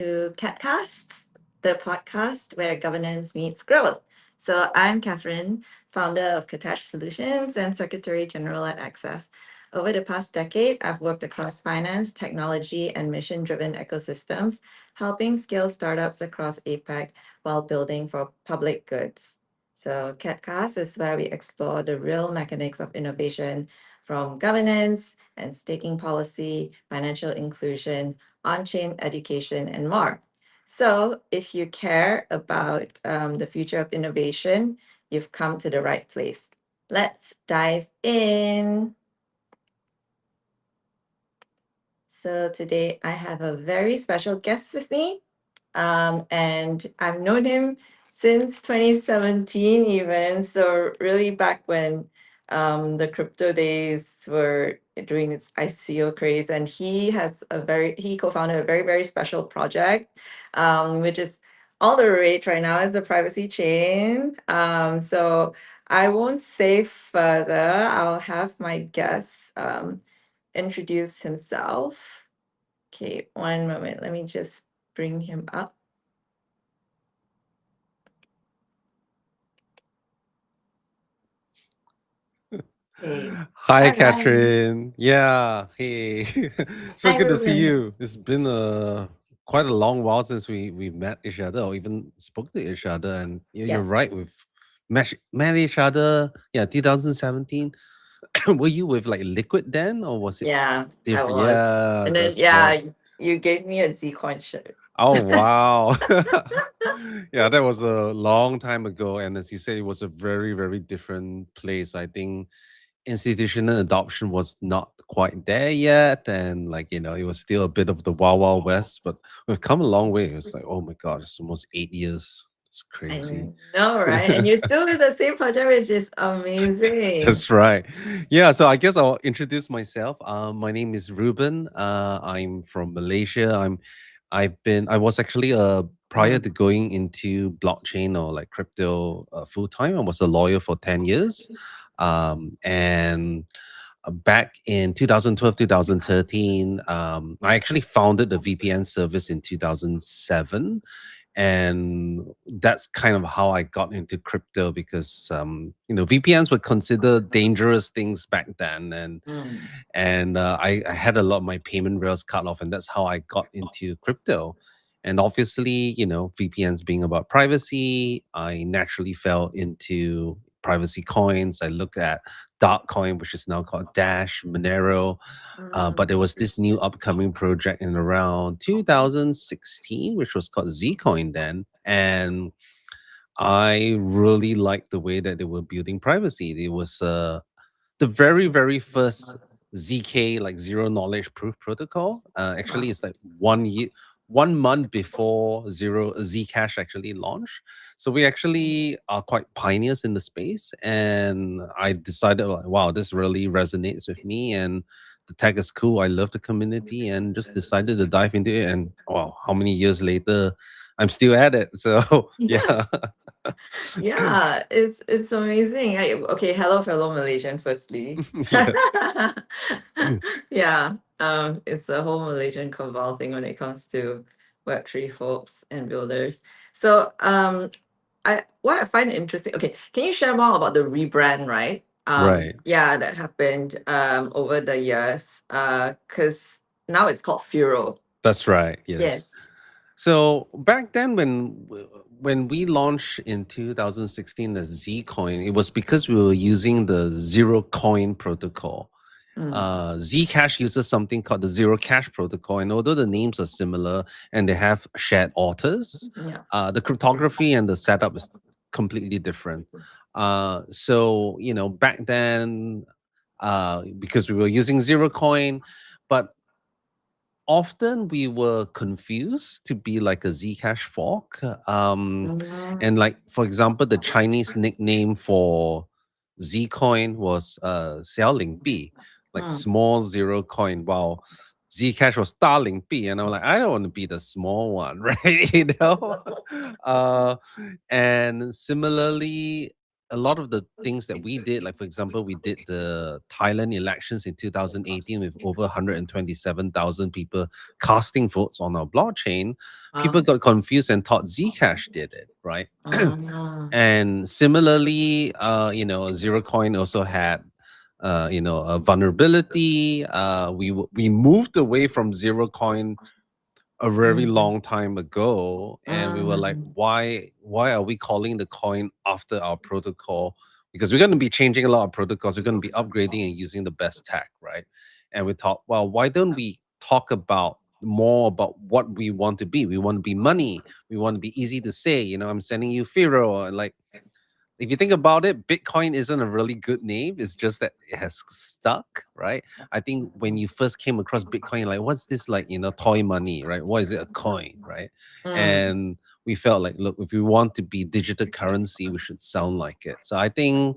to KatKast, the podcast where governance meets growth. So I'm Catherine, founder of Katashe Solutions and Secretary General at Access. Over the past decade, I've worked across finance, technology, and mission-driven ecosystems, helping scale startups across APAC while building for public goods. So KatKast is where we explore the real mechanics of innovation from governance and staking policy, financial inclusion, on chain education, and more. So, if you care about the future of innovation, you've come to the right place. Let's dive in. So, today I have a very special guest with me, and I've known him since 2017, even. So, really, back when the crypto days were during its ICO craze, and he co-founded a very special project, which is all the rage right now is the privacy chain. So I won't say further. I'll have my guest introduce himself. Okay, one moment. Let me just bring him up. Hey. Hi, All right. Catherine. Yeah, hey. So Hi, good to see Reuben. you. It's been quite a long while since we met each other or even spoke to each other. And you're right, Yes. we've met each other. Yeah, 2017. Were you with like Liquid then, or was it Yeah, I different? was. Yeah, And then, that's correct. yeah, you gave me a Zcoin shirt. Oh wow. Yeah, that was a long time ago. And as you said, it was a very different place. I think institutional adoption was not quite there yet, and it was still a bit of the wild west, but we've come a long way. It's like, oh my god, it's almost 8 years. It's I crazy. know, right? And you're still with the same project, which is amazing. That's right. Yeah, so I guess I'll introduce myself. My name is Reuben. I'm from Malaysia. I was actually prior Mm. to going into blockchain or like crypto full time, I was a lawyer for 10 years. And back in 2012, 2013, I actually founded a VPN service in 2007. And that's kind of how I got into crypto because VPNs were considered dangerous things back then, and Mm. I had a lot of my payment rails cut off, and that's how I got into crypto. And obviously, VPNs being about privacy, I naturally fell into privacy coins. I looked at dark coin, which is now called Dash, Monero, but Mm. there was this new upcoming project in around 2016, which was called Zcoin then. And I really liked the way that they were building privacy. It was the very first ZK, like zero knowledge proof protocol. Actually, Wow. it's like 1 year. 1 month before zero Zcash actually launched, so we actually are quite pioneers in the space. And I decided, like, wow, this really resonates with me, and the tech is cool. I love the community, and just decided to dive into it. And wow, how many years later, I'm still at it. So yeah. Yeah, it's amazing. Okay, hello, fellow Malaysian, firstly. Yeah. Yeah, it's a whole Malaysian cabal thing when it comes to Web3 folks and builders. So, what I find interesting. Okay, can you share more about the rebrand, right? Right. Yeah, that happened over the years. Because now it's called Firo. That's right. Yes. Yes. So back then, when we launched in 2016 the Zcoin, it was because we were using the zero coin protocol. Mm. Zcash uses something called the zero cash protocol, and although the names are similar and they have shared authors, Yeah. the cryptography and the setup is completely different. So back then, because we were using zero coin, but often we were confused to be like a Zcash fork. Mm. And like, for example, the Chinese nickname for Zcoin was Xiaoling B, like Mm. small zero coin, while Zcash was Starling B. And I'm like, I don't want to be the small one, right? uh, and similarly, a lot of the things that we did, like for example, we did the Thailand elections in 2018 with over 127,000 people casting votes on our blockchain. People got confused and thought Zcash did it, right? Ah, And similarly, Zero Coin also had, a vulnerability. We moved away from Zero Coin a very mm, long time ago, and we were like, mm, why are we calling the coin after our protocol? Because we're going to be changing a lot of protocols, we're going to be upgrading and using the best tech, right? And we thought, well, why don't we talk about more about what we want to be? We want to be money, we want to be easy to say, I'm sending you Firo, and like, if you think about it, Bitcoin isn't a really good name. It's just that it has stuck, right? I think when you first came across Bitcoin, like, what's this, like, toy money, right? What is it, a coin, right? mm, And we felt like, look, if we want to be digital currency, we should sound like it. So I think,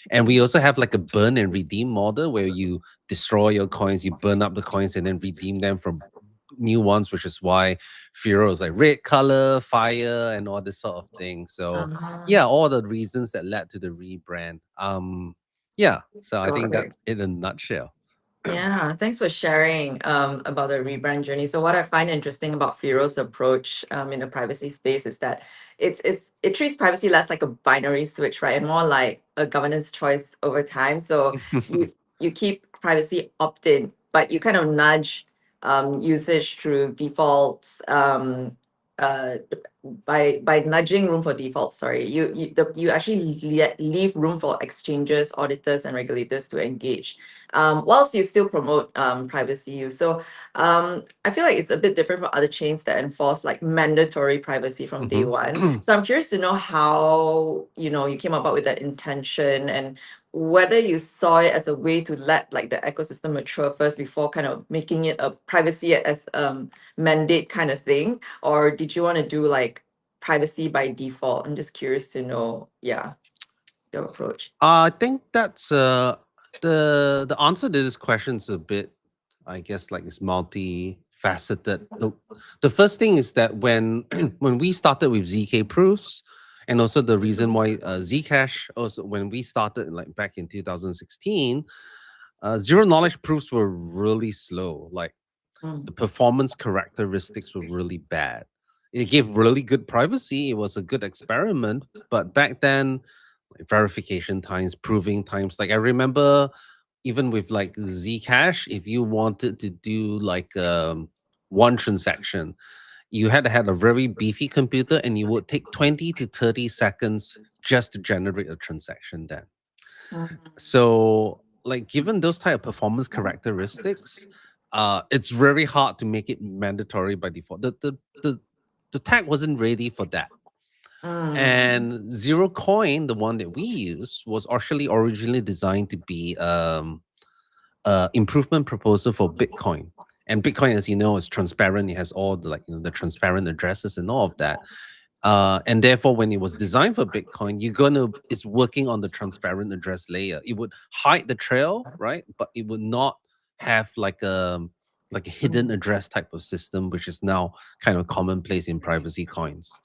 and we also have like a burn and redeem model where you destroy your coins, you burn up the coins, and then redeem them for new ones, which is why Firo is like red color, fire, and all this sort of thing. So ah, yeah, all the reasons that led to the rebrand. Yeah. So I got think it. that's it in a nutshell. Yeah, thanks for sharing about the rebrand journey. So what I find interesting about Firo's approach in the privacy space is that it treats privacy less like a binary switch, right? And more like a governance choice over time. So you keep privacy opt-in, but you kind of nudge usage through defaults uh, by nudging room for defaults. Sorry, you actually leave room for exchanges, auditors, and regulators to engage whilst you still promote privacy use. So I feel like it's a bit different from other chains that enforce like mandatory privacy from day one. Hmm. So I'm curious to know how you came about with that intention and whether you saw it as a way to let like the ecosystem mature first before kind of making it a privacy as mandate kind of thing, or did you want to do like privacy by default? I'm just curious to know, yeah, your approach. I think that's the answer to this question is a bit, I guess, like it's multifaceted. The first thing is that when when we started with ZK proofs, and also the reason why Zcash also, when we started like back in 2016, zero knowledge proofs were really slow. Like Mm, the performance characteristics were really bad. It gave really good privacy. It was a good experiment, but back then, like, verification times, proving times. Like I remember, even with like Zcash, if you wanted to do like one transaction, you had to have a very beefy computer, and you would take 20 to 30 seconds just to generate a transaction. Then, mm, so like given those type of performance characteristics, it's very hard to make it mandatory by default. The tag wasn't ready for that. mm, And Zero Coin, the one that we use, was actually originally designed to be improvement proposal for Bitcoin. And Bitcoin, as you know, is transparent. It has all the, like, the transparent addresses and all of that. And therefore, when it was designed for Bitcoin, it's working on the transparent address layer. It would hide the trail, right? But it would not have like a hidden mm, address type of system, which is now kind of commonplace in privacy coins.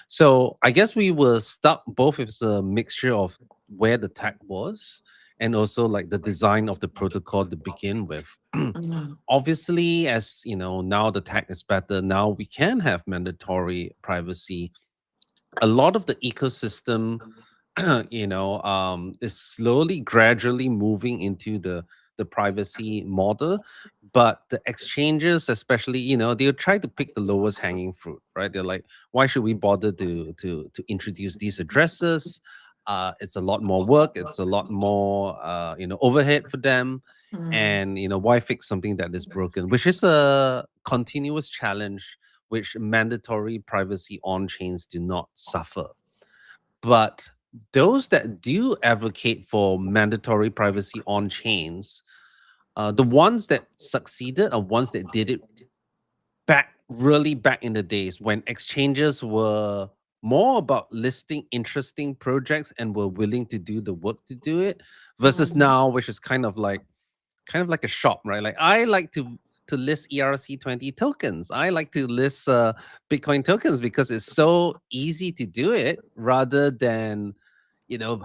So I guess we were stuck both with a mixture of where the tech was and also like the design of the protocol to begin with. mm, Obviously, as you know, now the tech is better. Now we can have mandatory privacy. A lot of the ecosystem is slowly gradually moving into the privacy model, but the exchanges, especially, they'll try to pick the lowest hanging fruit, right? They're like, why should we bother to introduce these addresses? It's a lot more work, it's a lot more overhead for them. mm, And why fix something that is broken, which is a continuous challenge which mandatory privacy on chains do not suffer. But those that do advocate for mandatory privacy on chains, the ones that succeeded are ones that did it really back in the days when exchanges were more about listing interesting projects and were willing to do the work to do it, versus mm, now, which is kind of like a shop, right? Like I like to list ERC20 tokens. I like to list Bitcoin tokens because it's so easy to do it rather than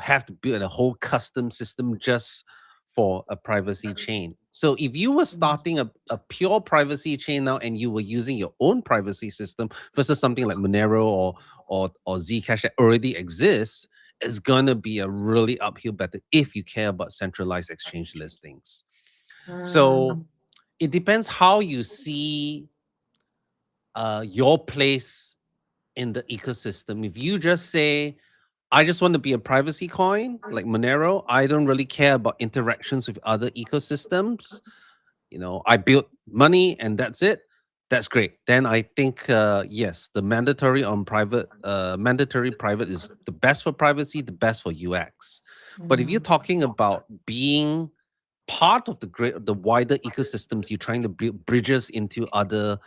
have to build a whole custom system just for a privacy chain. So if you were starting a pure privacy chain now and you were using your own privacy system versus something like Monero or Zcash that already exists, it's gonna be a really uphill battle if you care about centralized exchange listings. So Mm, it depends how you see your place in the ecosystem. If you just say, I just want to be a privacy coin like Monero, I don't really care about interactions with other ecosystems. I built money and that's it. That's great. Then I think yes, the mandatory private is the best for privacy, the best for UX. But if you're mm, talking about being part of the wider ecosystems, you're trying to build bridges into other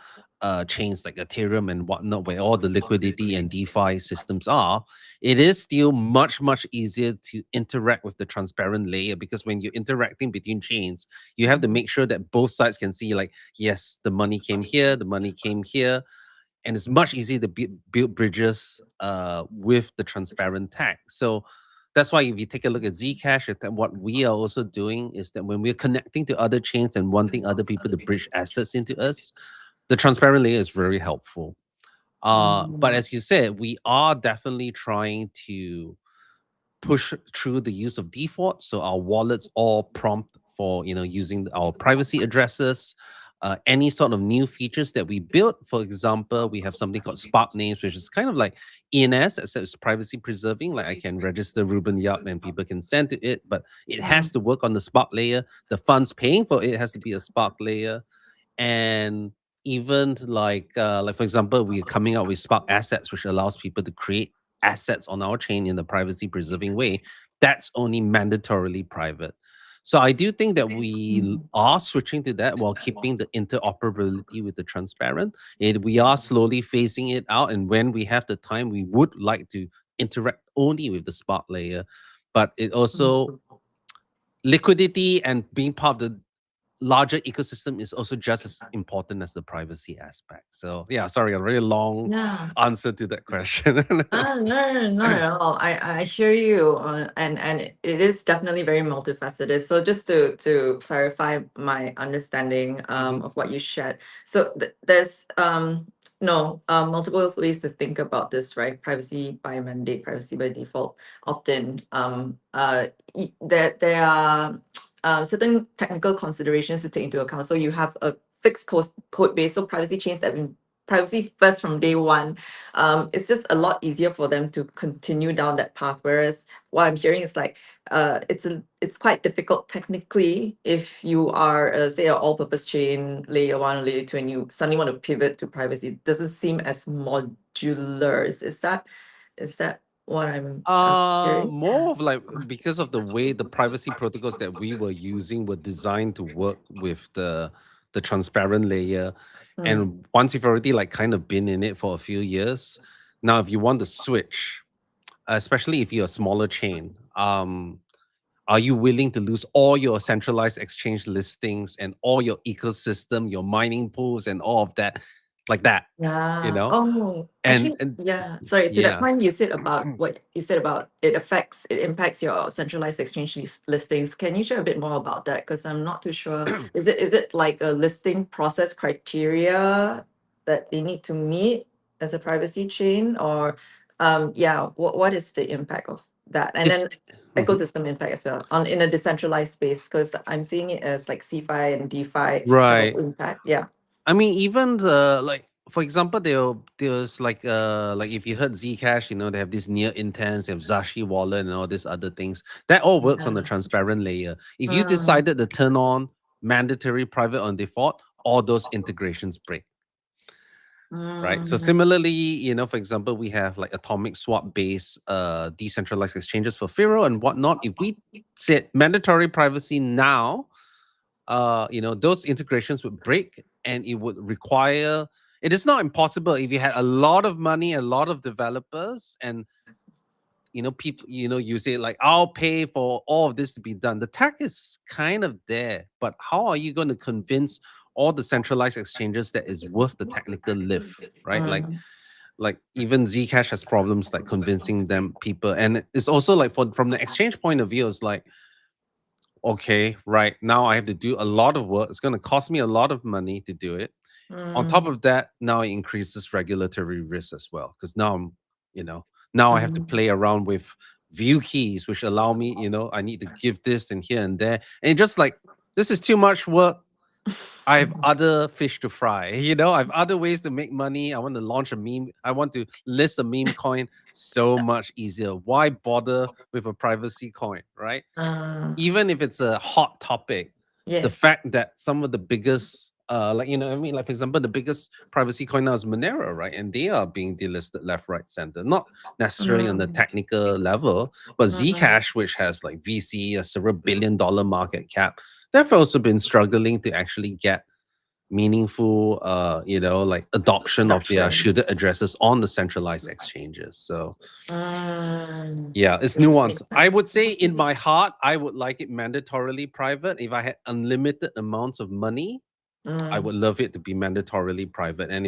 chains like Ethereum and whatnot, where all the liquidity and DeFi systems are, it is still much easier to interact with the transparent layer, because when you're interacting between chains, you have to mhm, make sure that both sides can see, like, yes, the money came here, the money came here, and it's much easier to build bridges with the transparent tag. So that's why if you take a look at Zcash, what we are also doing is that when we're connecting to other chains and wanting other people to bridge assets into us, the transparent layer is very helpful. But mhm, as you said, we are definitely trying to push through the use of default. So our wallets all prompt for using our privacy addresses. Any sort of new features that we built. For example, we have something called Spark names, which is kind of like ENS, except it's privacy preserving. Like I can register Reuben Yup and people can send to it, but it has to work on the Spark layer. The funds paying for it has to be a Spark layer. And even like for example, we're coming out with Spark assets, which allows people to create assets on our chain in the privacy preserving way. That's only mandatorily private. So I do think that we mhm, are switching to that while keeping the interoperability with the transparent. We are slowly phasing it out, and when we have the time, we would like to interact only with the Spark layer. But it also, mhm. liquidity and being part of the larger ecosystem is also just as important as the privacy aspect. So yeah, sorry, a really long Yeah. answer to that question. No, no, not at all. I hear you, and it is definitely very multifaceted. So just to clarify my understanding Mhm. of what you shared. So there's no multiple ways to think about this, right? Privacy by mandate, privacy by default, opt-in. There are certain technical considerations to take into account. So you have a fixed code base, so privacy chains that have been privacy first from day one. It's just a lot easier for them to continue down that path. Whereas what I'm hearing is like, it's quite difficult technically if you are, say, an all-purpose chain, layer one, layer two, and you suddenly want to pivot to privacy. It doesn't seem as modular. Is that what I'm hearing? More of like, because of the way the privacy protocols that we were using were designed to work with the transparent layer. Mm, And once you've already like kind of been in it for a few years, now if you want to switch, especially if you're a smaller chain, are you willing to lose all your centralized exchange listings and all your ecosystem, your mining pools and all of that, like that, you yeah. know? Oh, And actually, yeah. Sorry, to that yeah. point you said about what you said about it impacts your centralized exchange listings. Can you share a bit more about that? Because I'm not too sure. Is it like a listing process criteria that they need to meet as a privacy chain, or yeah, what is the impact of that? And It's then mhm. ecosystem impact as well on in a decentralized space, because I'm seeing it as like CFI and DeFi type of Right. impact. Yeah. I mean, even the like, for example, there's like if you heard Zcash, they have this near intents, they have Zashi wallet and all these other things. That all works on the transparent layer. If you Mm, decided to turn on mandatory private on default, all those integrations break. Right. So mm, similarly, for example, we have like atomic swap based decentralized exchanges for Firo and whatnot. If we set mandatory privacy now, those integrations would break, and it would require, it is not impossible if you had a lot of money, a lot of developers, and people, you say like, I'll pay for all of this to be done. The tech is kind of there, but how are you going to convince all the centralized exchanges that is worth the technical lift, right? Like, mm. like even Zcash has problems like convincing them people, and it's also like from the exchange point of view, it's like, okay, right now I have to do a lot of work. It's going to cost me a lot of money to do it. On top Mm, of that, now it increases regulatory risk as well, because now I'm, you know, now I have to mm, play around with view keys, which allow me, I need to give this and here and there, and it just like, this is too much work. I have other fish to fry. I have other ways to make money. I want to launch a meme. I want to list a meme coin. So much easier. Why bother with a privacy coin, right? uh, Even if it's a hot topic, the yes. fact that some of the biggest, like, I mean, like, for example, the biggest privacy coin now is Monero, right? And they are being delisted left, right, center. Not necessarily on the Mm, technical level, but mm, Zcash, which has like VC, a several billion-dollar market cap, they've also been struggling to actually get meaningful, like adoption of their adoption. shielded addresses on the centralized exchanges. So Mm, yeah, it's it nuanced. makes I sense. would say in my heart, I would like it mandatorily private. If I had unlimited amounts of money, I Mm, would love it to be mandatorily private. And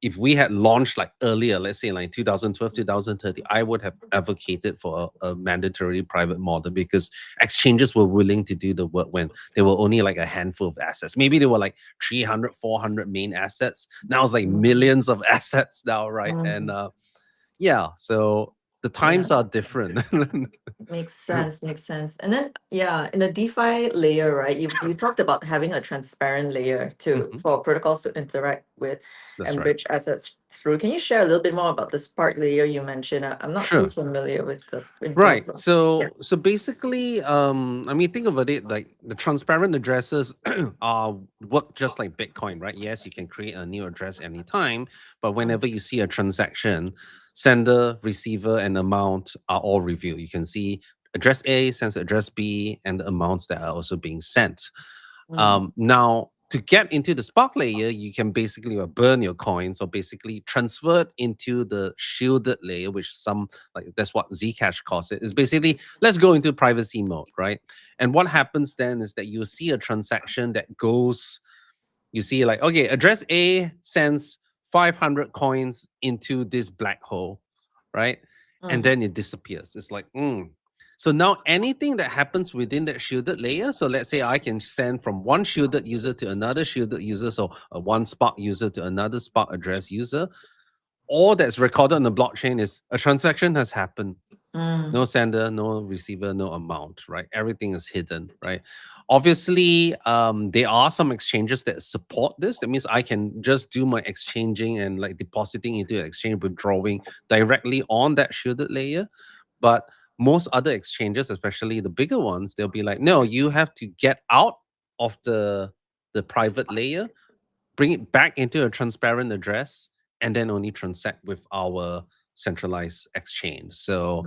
if we had launched like earlier, let's say like 2012, 2030, I would have advocated for a mandatory private model, because exchanges were willing to do the work when there were only like a handful of assets. Maybe there were like 300, 400 main assets. Now it's like mm, millions of assets now, right? And mm. yeah, so the Yeah. times are different. Makes sense, makes sense. And then, yeah, in the DeFi layer, right, you talked about having a transparent layer to Mhm, for protocols to interact with that's and right. bridge assets through. Can you share a little bit more about the Spark layer you mentioned? I'm not too Sure. familiar with the Right. infrastructure. Yeah. So basically, I mean, think about it like the transparent addresses are work just like Bitcoin, right? Yes, you can create a new address anytime, but Mm, whenever you see a transaction, sender, receiver, and amount are all revealed. You can see address A sends address B and the amounts that are also being sent. mm, Now, to get into the Spark layer, you can basically burn your coins or basically transfer it into the shielded layer, which some like that's what Zcash calls it. Is basically, let's go into privacy mode, right? And what happens then is that you see a transaction that goes, you see like, okay, address A sends 500 coins into this black hole, right? And mm, then it disappears. It's like, So now anything that happens within that shielded layer, so let's say I can send from one shielded user to another shielded user, so one Spark user to another Spark address user, all that's recorded on the blockchain is a transaction has happened. mm, No sender, no receiver, no amount, right? Everything is hidden, right? Obviously, there are some exchanges that support this. That means I can just do my exchanging and like depositing into an exchange, withdrawing directly on that shielded layer. But most other exchanges, especially the bigger ones, they'll be like, no, you have to get out of the private layer, bring it back into a transparent address, and then only transact with our centralized exchange. So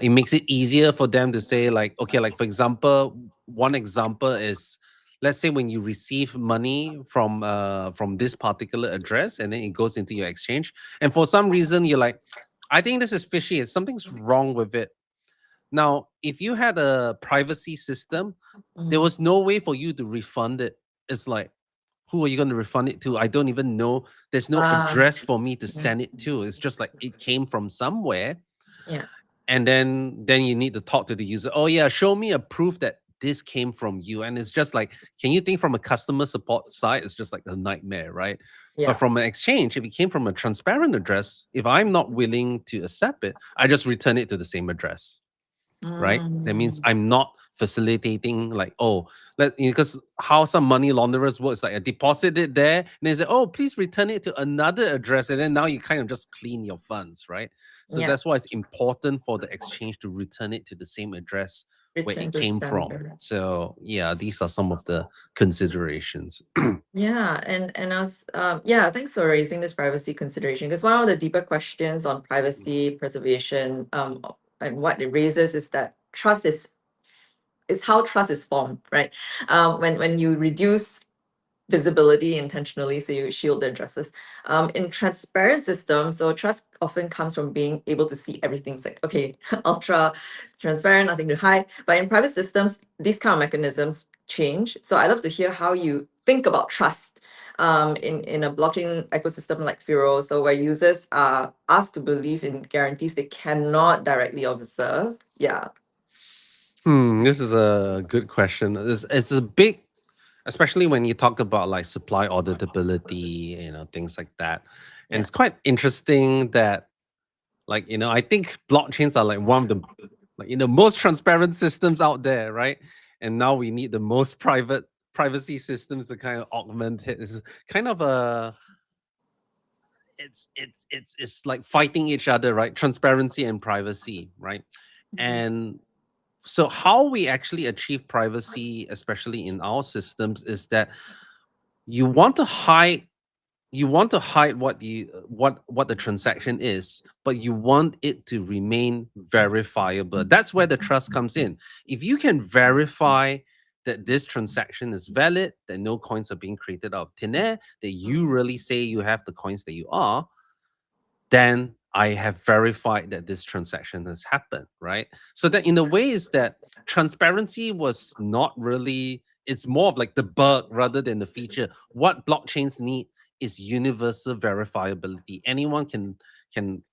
it makes it easier for them to say, like, okay, like for example, one example is, let's say when you receive money from this particular address and then it goes into your exchange, and for some reason you're like, I think this is fishy, something's wrong with it. Now, if you had a privacy system, there mm. was no way for you to refund it. It's like, who are you going to refund it to? I don't even know. There's no Ah, address for me to mm, send it to. It's just like it came from somewhere. yeah, And then you need to talk to the user. Oh yeah, show me a proof that this came from you. And it's just like, can you think from a customer support side? It's just like a nightmare, right? But yeah. from an exchange, if it came from a transparent address, if I'm not willing to accept it, I just return it to the same address, right? That means Mm, I'm not facilitating like, oh, because how some money launderers works, like I deposit it there and they say, oh, please return it to another address. And then now you kind of just clean your funds, right? So yeah. that's why it's important for the exchange to return it to the same address where Return it to came from. sender. So yeah, these are some of the considerations. Yeah, and us, yeah, thanks for raising this privacy consideration, because one of the deeper questions on privacy preservation, and what it raises is that trust is how trust is formed, right? When you reduce visibility intentionally, so you shield the addresses. In transparent systems, so trust often comes from being able to see everything. It's like, okay, ultra transparent, nothing to hide. But in private systems, these kind of mechanisms change. So I love to hear how you think about trust in a blockchain ecosystem like Firo, so where users are asked to believe in guarantees they cannot directly observe. Yeah. This is a good question. It's a big, especially when you talk about like supply auditability, things like that. And Yeah. it's quite interesting that, like, I think blockchains are like one of the, like, most transparent systems out there, right? And now we need the most privacy systems to kind of augment it. It's kind of a, it's like fighting each other, right? Transparency and privacy, right? Mhm. And so how we actually achieve privacy, especially in our systems, is that you want to hide what the transaction is, but you want it to remain verifiable. That's where the trust comes in. If you can verify that this transaction is valid, that no coins are being created out of thin air, that you really say you have the coins that you are, then I have verified that this transaction has happened, right? So that in a way is that transparency was not really, it's more of like the bug rather than the feature. What blockchains need is universal verifiability. Anyone can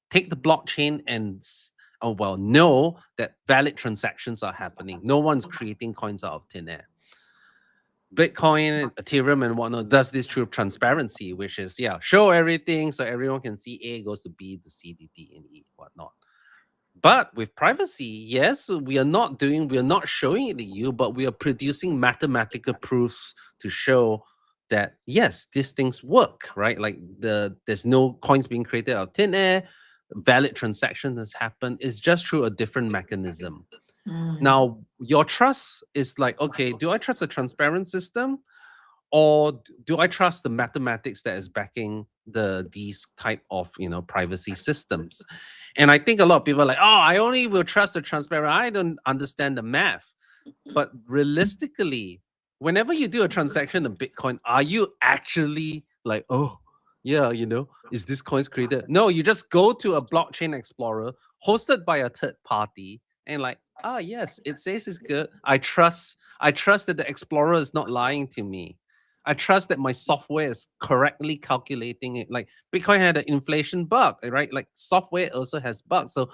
take the blockchain and know that valid transactions are happening. No one's creating coins out of thin air. Bitcoin, Ethereum, and whatnot does this through transparency, which is, yeah, show everything so everyone can see A goes to B to C to D and E, whatnot. But with privacy, yes, we are not showing it to you, but we are producing mathematical proofs to show that yes, these things work, right? Like there's no coins being created out of thin air, valid transaction has happened. It's just through a different mechanism. Mm. Now, your trust is like, okay, do I trust a transparent system? Or do I trust the mathematics that is backing these type of privacy systems? And I think a lot of people are like, oh, I only will trust the transparent. I don't understand the math. But realistically, whenever you do a transaction in Bitcoin, are you actually like, oh, yeah, is this coins created? No, you just go to a blockchain explorer hosted by a third party and like, ah, yes, it says it's good. I trust that the explorer is not lying to me. I trust that my software is correctly calculating it. Like Bitcoin had an inflation bug, right? Like software also has bugs. So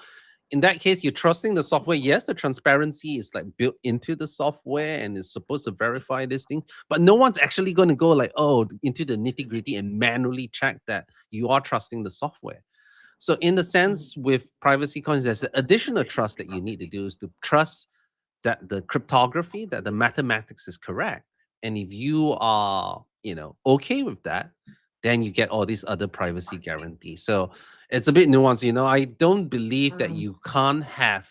in that case, you're trusting the software. Yes, the transparency is like built into the software and is supposed to verify this thing, but no one's actually going to go like, oh, into the nitty gritty and manually check that you are trusting the software. So, in the sense with privacy coins, there's an additional trust that you need to do is to trust that the cryptography, that the mathematics is correct. And if you are, okay with that, then you get all these other privacy guarantees. So it's a bit nuanced. I don't believe that Mm. you can't have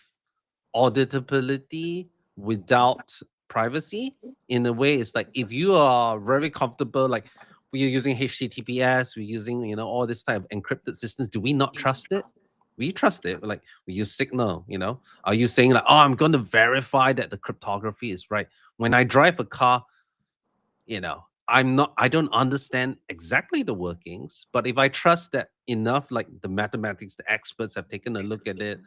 auditability without privacy. In a way, it's like if you are very comfortable, like we're using HTTPS, we're using, all this type of encrypted systems. Do we not trust it? We trust it. Like we use Signal, are you saying like, oh, I'm going to verify that the cryptography is right? When I drive a car, I don't understand exactly the workings, but if I trust that enough, like the mathematics, the experts have taken a look at it,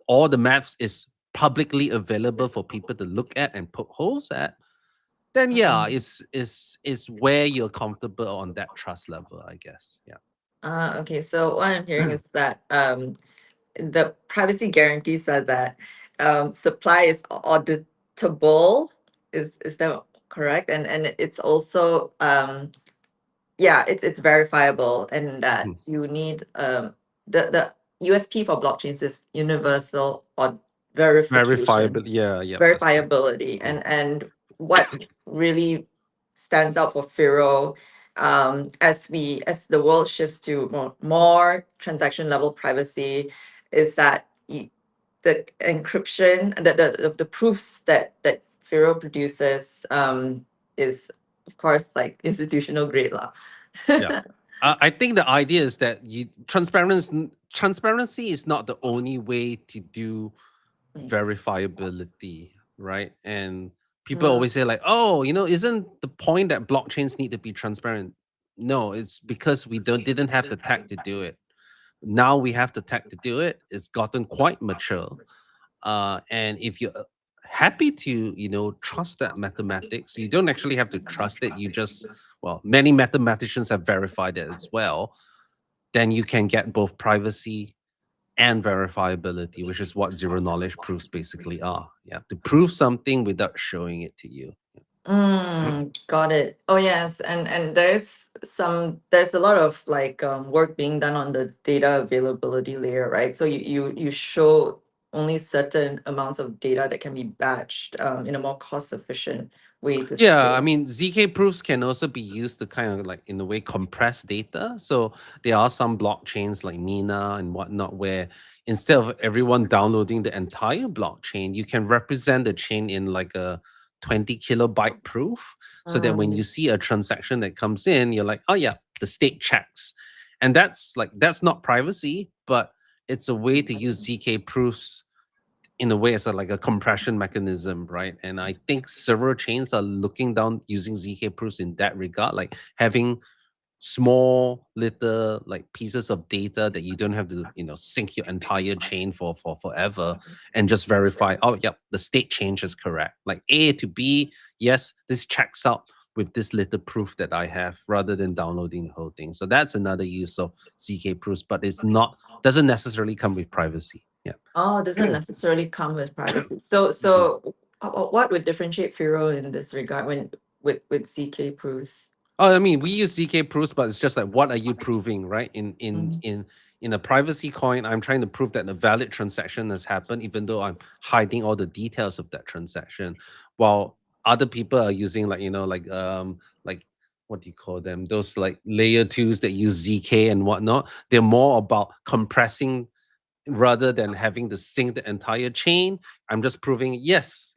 all the maths is publicly available for people to look at and poke holes at, then yeah, Mm. is where you're comfortable on that trust level, I guess. Yeah. Okay, so what I'm hearing is that the privacy guarantees are that supply is auditable. Is that correct? And it's also yeah, it's verifiable, and that Mhm. you need the USP for blockchains is universal or verification, Verifiability. Yeah. Yep. That's correct. verifiability, Mm. and what really stands out for Firo, as the world shifts to more transaction level privacy, is that the encryption, the proofs that Firo produces, is of course like institutional grade lah. Yeah. I think the idea is that transparency is not the only way to do verifiability, right? And people Mm. always say like, oh, isn't the point that blockchains need to be transparent? No, it's because we didn't have the tech to do it. Now we have the tech to do it. It's gotten quite mature. And if you happy to, trust that mathematics. You don't actually have to trust it. You just, well, many mathematicians have verified it as well. Then you can get both privacy and verifiability, which is what zero knowledge proofs basically are. Yeah, to prove something without showing it to you. Got it. Oh yes, and there's a lot of like work being done on the data availability layer, right? So you show only certain amounts of data that can be batched in a more cost efficient way to Yeah, I scale. mean, ZK proofs can also be used to kind of like, in a way, compress data. So there are some blockchains like Mina and whatnot where instead of everyone downloading the entire blockchain, you can represent the chain in like a 20 kilobyte proof. So that when you Mm, see a transaction that comes in, you're like, oh, yeah, the state checks. And that's not privacy, but it's a way to use ZK proofs in a way as like a compression mechanism, right? And I think several chains are looking down using ZK proofs in that regard, like having small little like pieces of data that you don't have to, sync your entire chain for forever, and just verify, oh yep, the state change is correct, like A to B, yes, this checks out with this little proof that I have, rather than downloading the whole thing. So that's another use of ZK proofs, but it's not doesn't necessarily come with privacy. Yeah. oh, it doesn't necessarily come with privacy. So Mhm. what would differentiate Firo in this regard when with CK proofs? Oh, I mean, we use ZK proofs, but it's just like, what are you proving, right? Mm, In a privacy coin, I'm trying to prove that a valid transaction has happened, even though I'm hiding all the details of that transaction. While other people are using like, like what do you call them? Those like layer twos that use ZK and whatnot. They're more about compressing rather than having to sync the entire chain. I'm just proving, yes,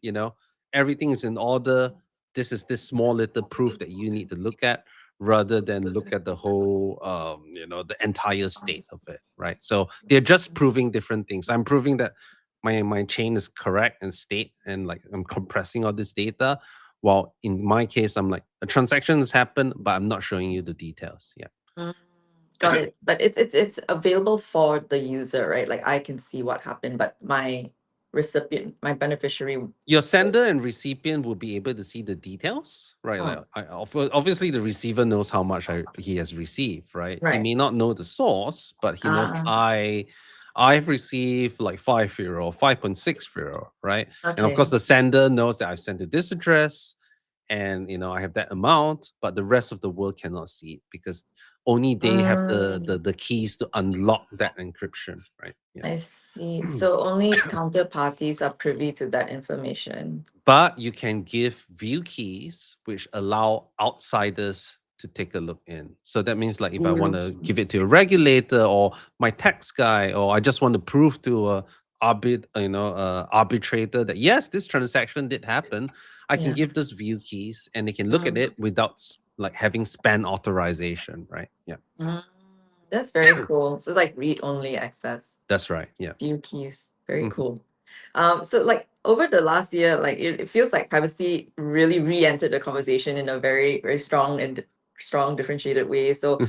everything is in order. This is this small little proof that you need to look at, rather than look at the whole, the entire state of it, right? So they're just proving different things. I'm proving that my chain is correct and state, and like I'm compressing all this data. While in my case, I'm like, a transaction has happened, but I'm not showing you the details. Yeah. mm, got it. But it's available for the user, right? Like I can see what happened, but my recipient, my beneficiary. Your sender and recipient will be able to see the details, right? Like, Oh, obviously, the receiver knows how much he has received, right? He right. may not know the source, but he knows Ah, I've received like 5 euro, 5.6 euro, right? And of course, okay. the sender knows that I've sent to this address, and I have that amount, but the rest of the world cannot see it, because only they have Mm, the keys to unlock that encryption, right? Yeah. I see. So only counterparties are privy to that information. But you can give view keys which allow outsiders to take a look in. So that means, like, if I want to give it Rookies. to a regulator or my tax guy, or I just want to prove to a arbitrator that yes, this transaction did happen, I can Yeah. give those view keys and they can look at Mm, it without like having span authorization, right? Yeah. mm, that's very cool. So it's like read only access. That's right. Yeah. Few keys. Very cool. So like over the last year, like it feels like privacy really re-entered the conversation in a very, very strong and strong differentiated way. So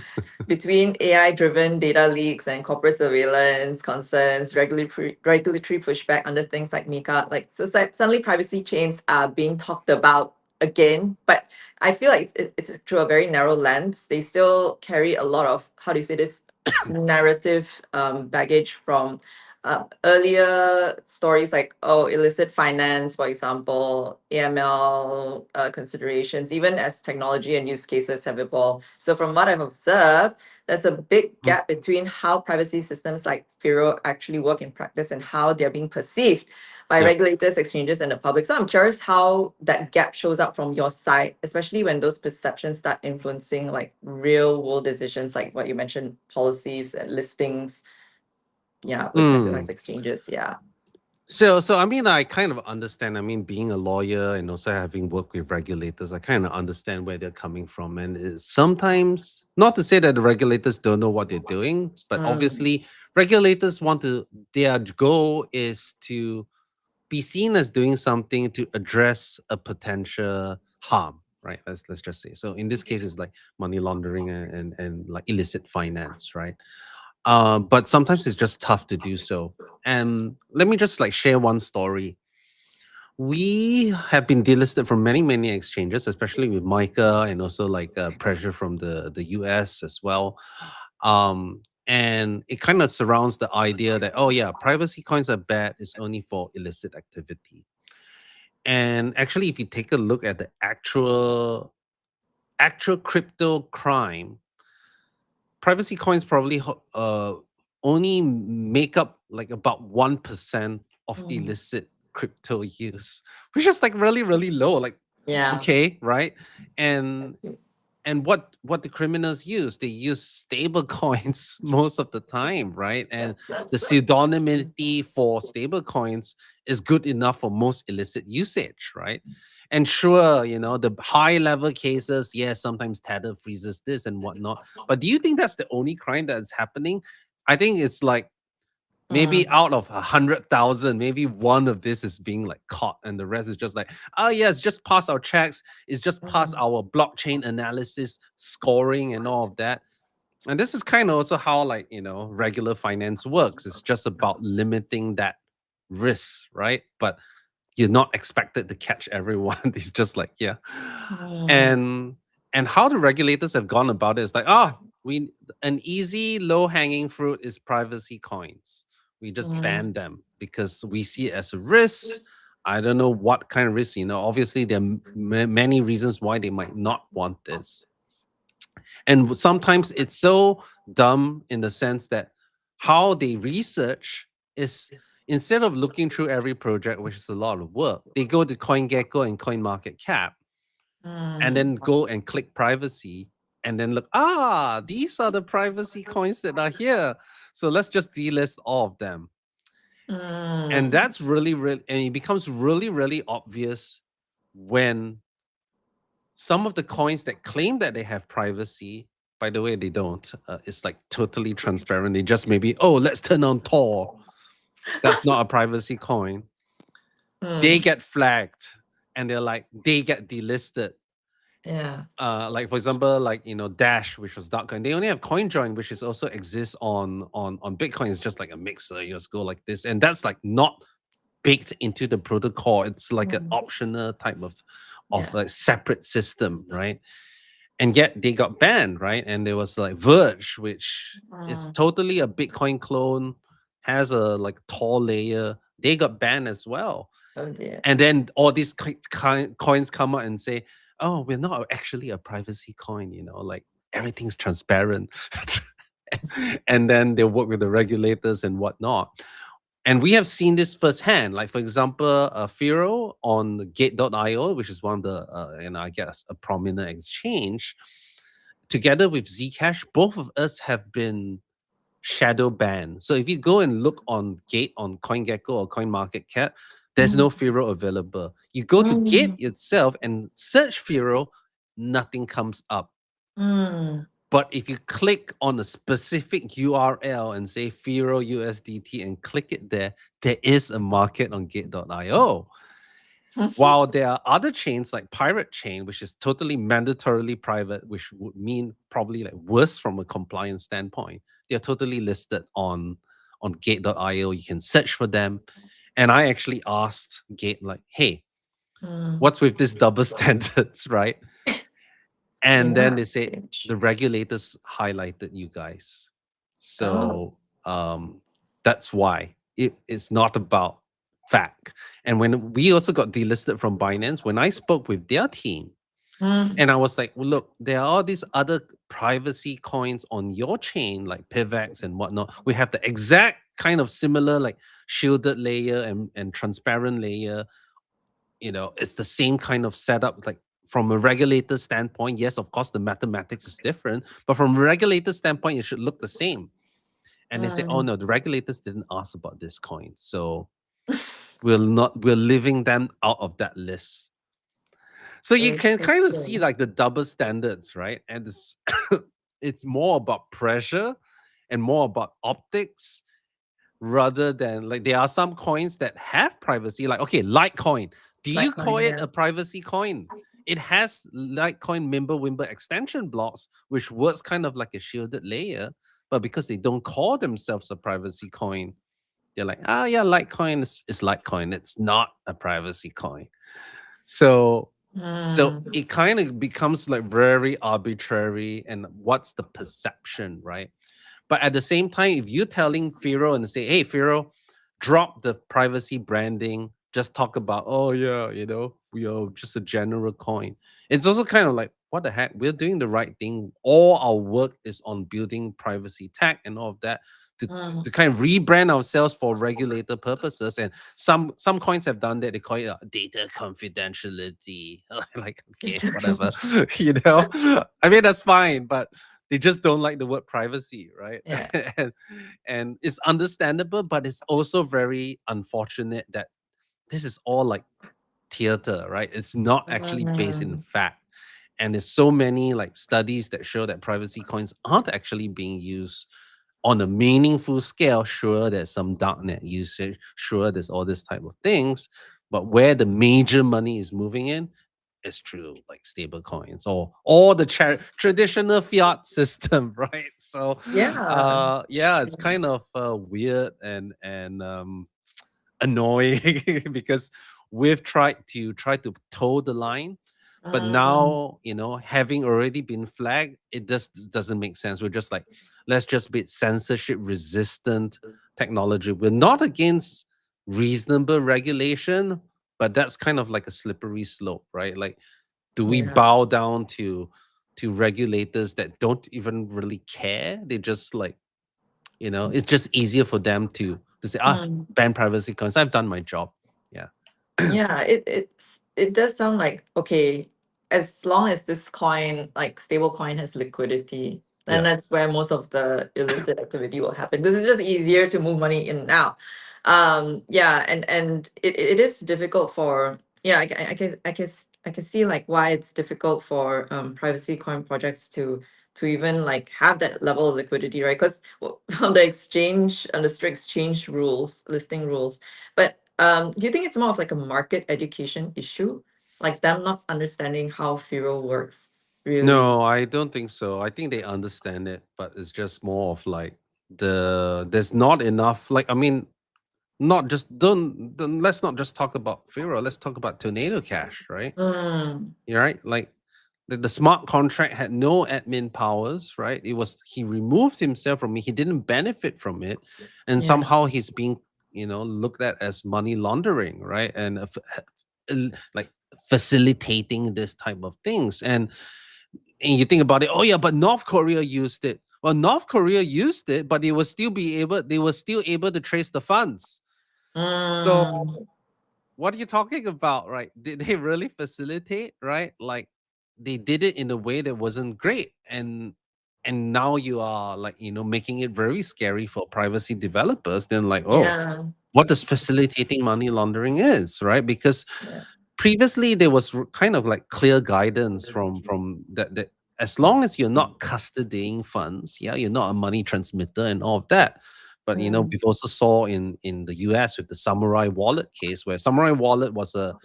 between AI-driven data leaks and corporate surveillance concerns, regulatory pushback under things like MiCA, like so suddenly privacy chains are being talked about again. But I feel like it's through a very narrow lens. They still carry a lot of, how do you say this, narrative baggage from earlier stories like, oh, illicit finance, for example, AML considerations, even as technology and use cases have evolved. So from what I've observed, there's a big gap between how privacy systems like Firo actually work in practice and how they're being perceived by Yep. regulators, exchanges, and the public. So I'm curious how that gap shows up from your side, especially when those perceptions start influencing like real world decisions, like what you mentioned, policies, listings, yeah, with centralized Mm. exchanges. Yeah. So I mean, I kind of understand. I mean, being a lawyer and also having worked with regulators, I kind of understand where they're coming from. And it's sometimes, not to say that the regulators don't know what they're doing, but Mm, obviously, regulators want to. Their goal is to be seen as doing something to address a potential harm, right? Let's just say. So in this case, it's like money laundering and like illicit finance, right? But sometimes it's just tough to do so. And let me just like share one story. We have been delisted from many exchanges, especially with MICA and also like pressure from the US as well. And it kind of surrounds the idea that, oh yeah, privacy coins are bad, it's only for illicit activity. And actually, if you take a look at the actual crypto crime, privacy coins probably only make up like about 1% of Mm. illicit crypto use, which is like really low. Like, Yeah. okay, right? And what the criminals use, they use stable coins most of the time, right? And the pseudonymity for stable coins is good enough for most illicit usage, right? And sure, the high level cases, yes, sometimes tether freezes this and whatnot, but do you think that's the only crime that's happening? I think it's like maybe Mm. out of 100,000, maybe one of this is being like caught, and the rest is just like, oh yes, just pass our checks, it's just past Mm. our blockchain analysis, scoring, and all of that. And this is kind of also how like regular finance works. It's just about limiting that risk, right? But you're not expected to catch everyone. It's just like, yeah. Mm. And how the regulators have gone about it is like, we an easy low hanging fruit is privacy coins. We just Mm. ban them because we see it as a risk. I don't know what kind of risk. Obviously there are many reasons why they might not want this. And sometimes it's so dumb in the sense that how they research is, instead of looking through every project, which is a lot of work, they go to CoinGecko and CoinMarketCap and Mm. then go and click privacy and then look, these are the privacy coins that are here. So let's just delist all of them. And Mm. that's really, and it becomes really obvious when some of the coins that claim that they have privacy, by the way, they don't. It's like totally transparent. They just maybe, let's turn on Tor. That's not a privacy coin. They Mm. get flagged and they get delisted. Yeah. Like for example, like Dash, which was Darkcoin, they only have CoinJoin, which is also exists on Bitcoin. It's just like a mixer. You just go like this, and that's like not baked into the protocol. It's like an Mm. optional type of Yeah. like separate system, right? And yet they got banned, right? And there was like Verge, which is Mm. totally a Bitcoin clone, has a like tall layer. They got banned as well. Oh dear. And then all these coins come out and say, "Oh, we're not actually a privacy coin, like everything's transparent." And then they work with the regulators and whatnot. And we have seen this firsthand. Like, for example, Firo on the Gate.io, which is one of the, and I guess a prominent exchange, together with Zcash, both of us have been shadow banned. So if you go and look on Gate on CoinGecko or CoinMarketCap, there's no Mm. Firo available. You go to Gate Mm. itself and search Firo, nothing comes up. Mm. But if you click on a specific URL and say Firo USDT and click it there is a market on Gate.io. While there are other chains like Pirate Chain, which is totally mandatorily private, which would mean probably like worse from a compliance standpoint, they're totally listed on Gate.io. You can search for them. And I actually asked Gate, like, hey, Mm. what's with this double standards, right? And then Yeah. they say Strange. the regulators highlighted you guys. Oh. So that's why it's not about fact. And when we also got delisted from Binance, when I spoke with their team, Mm. and I was like, well, look, there are all these other privacy coins on your chain, like PIVX and whatnot. We have the exact kind of similar, like shielded layer and transparent layer. It's the same kind of setup. Like from a regulator standpoint, yes, of course, the mathematics is different, but from a regulator standpoint, it should look the same. And they say, oh Mm. no, the regulators didn't ask about this coin. So we're leaving them out of that list. So you can kind of see Interesting. like the double standards, right? And it's more about pressure and more about optics rather than, like, there are some coins that have privacy, like, okay, Litecoin. Do you call Litecoin, it yeah. a privacy coin? It has Litecoin Mimblewimble extension blocks, which works kind of like a shielded layer, but because they don't call themselves a privacy coin, You're like, oh yeah, Litecoin is Litecoin. It's not a privacy coin. So Mm. it kind of becomes like very arbitrary, and what's the perception, right? But at the same time, if you're telling Firo and say, hey, Firo, drop the privacy branding, just talk about, oh, yeah, we are just a general coin. It's also kind of like, what the heck? We're doing the right thing. All our work is on building privacy tech and all of that to, Mm. to kind of rebrand ourselves for regulator purposes. And some coins have done that. They call it data confidentiality. Like, okay, whatever. you know, I mean, that's fine. But they just don't like the word privacy, right? Yeah. and it's understandable, but it's also very unfortunate that this is all like theater, right? It's not actually based in Mm. fact. And there's so many like studies that show that privacy coins aren't actually being used on a meaningful scale. Sure, there's some darknet usage, sure, there's all this type of things, but where the major money is moving in is through like stable coins or the traditional fiat system, right? So Yeah. yeah, it's kind of weird and annoying because we've tried to toe the line, but Mm. now having already been flagged, it just doesn't make sense. We're just like, let's just be censorship resistant technology. We're not against reasonable regulation, but that's kind of like a slippery slope, right? Like, do we Yeah. bow down to regulators that don't even really care? They just like, it's just easier for them to say, Mm. ban privacy coins. I've done my job. Yeah. Yeah, it does sound like okay, as long as this coin, like stable coin, has liquidity, then Yeah. that's where most of the illicit activity will happen. This is just easier to move money in and out. Yeah, and it is difficult for yeah, I can see like why it's difficult for privacy coin projects to even like have that level of liquidity, right? Because on the exchange, on the strict exchange rules, listing rules. But do you think it's more of like a market education issue? Like them not understanding how Firo works, really? No, I don't think so. I think they understand it, but it's just more of like there's not enough. Like, I mean, not just don't let's not just talk about Firo. Let's talk about Tornado Cash, right? Mm, You're right. Like the smart contract had no admin powers, right? He removed himself from it. He didn't benefit from it, and yeah. somehow he's being looked at as money laundering, right? And like facilitating this type of things. And you think about it, oh yeah, but North Korea used it. Well, North Korea used it, but they were still able to trace the funds. So Mm, what are you talking about, right? Did they really facilitate, right? Like they did it in a way that wasn't great. And now you are like, making it very scary for privacy developers. Then like, oh, yeah. what does facilitating money laundering is, right? Because Yeah. previously there was kind of like clear guidance from that as long as you're not custodying funds, yeah, you're not a money transmitter and all of that. But Mm, we've also saw in the US with the Samurai Wallet case, where Samurai Wallet was a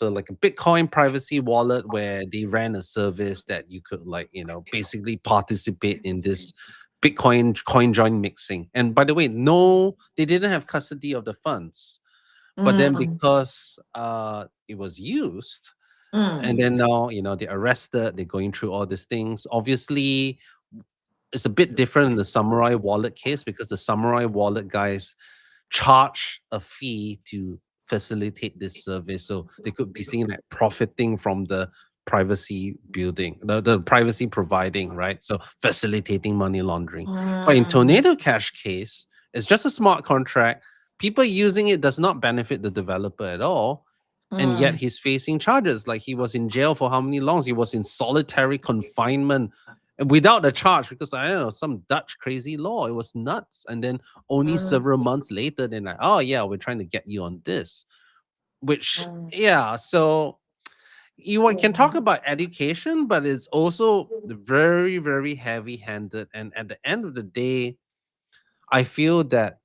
like a Bitcoin privacy wallet where they ran a service that you could like basically participate in this Bitcoin coin join mixing. And by the way, no, they didn't have custody of the funds, but then mm, because it was used, and mm, then now they're arrested, they're going through all these things. Obviously it's a bit different in the Samurai Wallet case because the Samurai Wallet guys charge a fee to facilitate this service, so they could be seen like profiting from the privacy building, the privacy providing, right? So facilitating money laundering. But in mm, Tornado Cash case, it's just a smart contract. People using it does not benefit the developer at all, and yet mm, he's facing charges. Like, he was in jail for how many longs? He was in solitary confinement without a charge because, I don't know, some Dutch crazy law. It was nuts. And then only mm, several months later, they're like, oh yeah, we're trying to get you on this. Which, mm, yeah, so can talk about education, but it's also very, very heavy handed. And at the end of the day, I feel that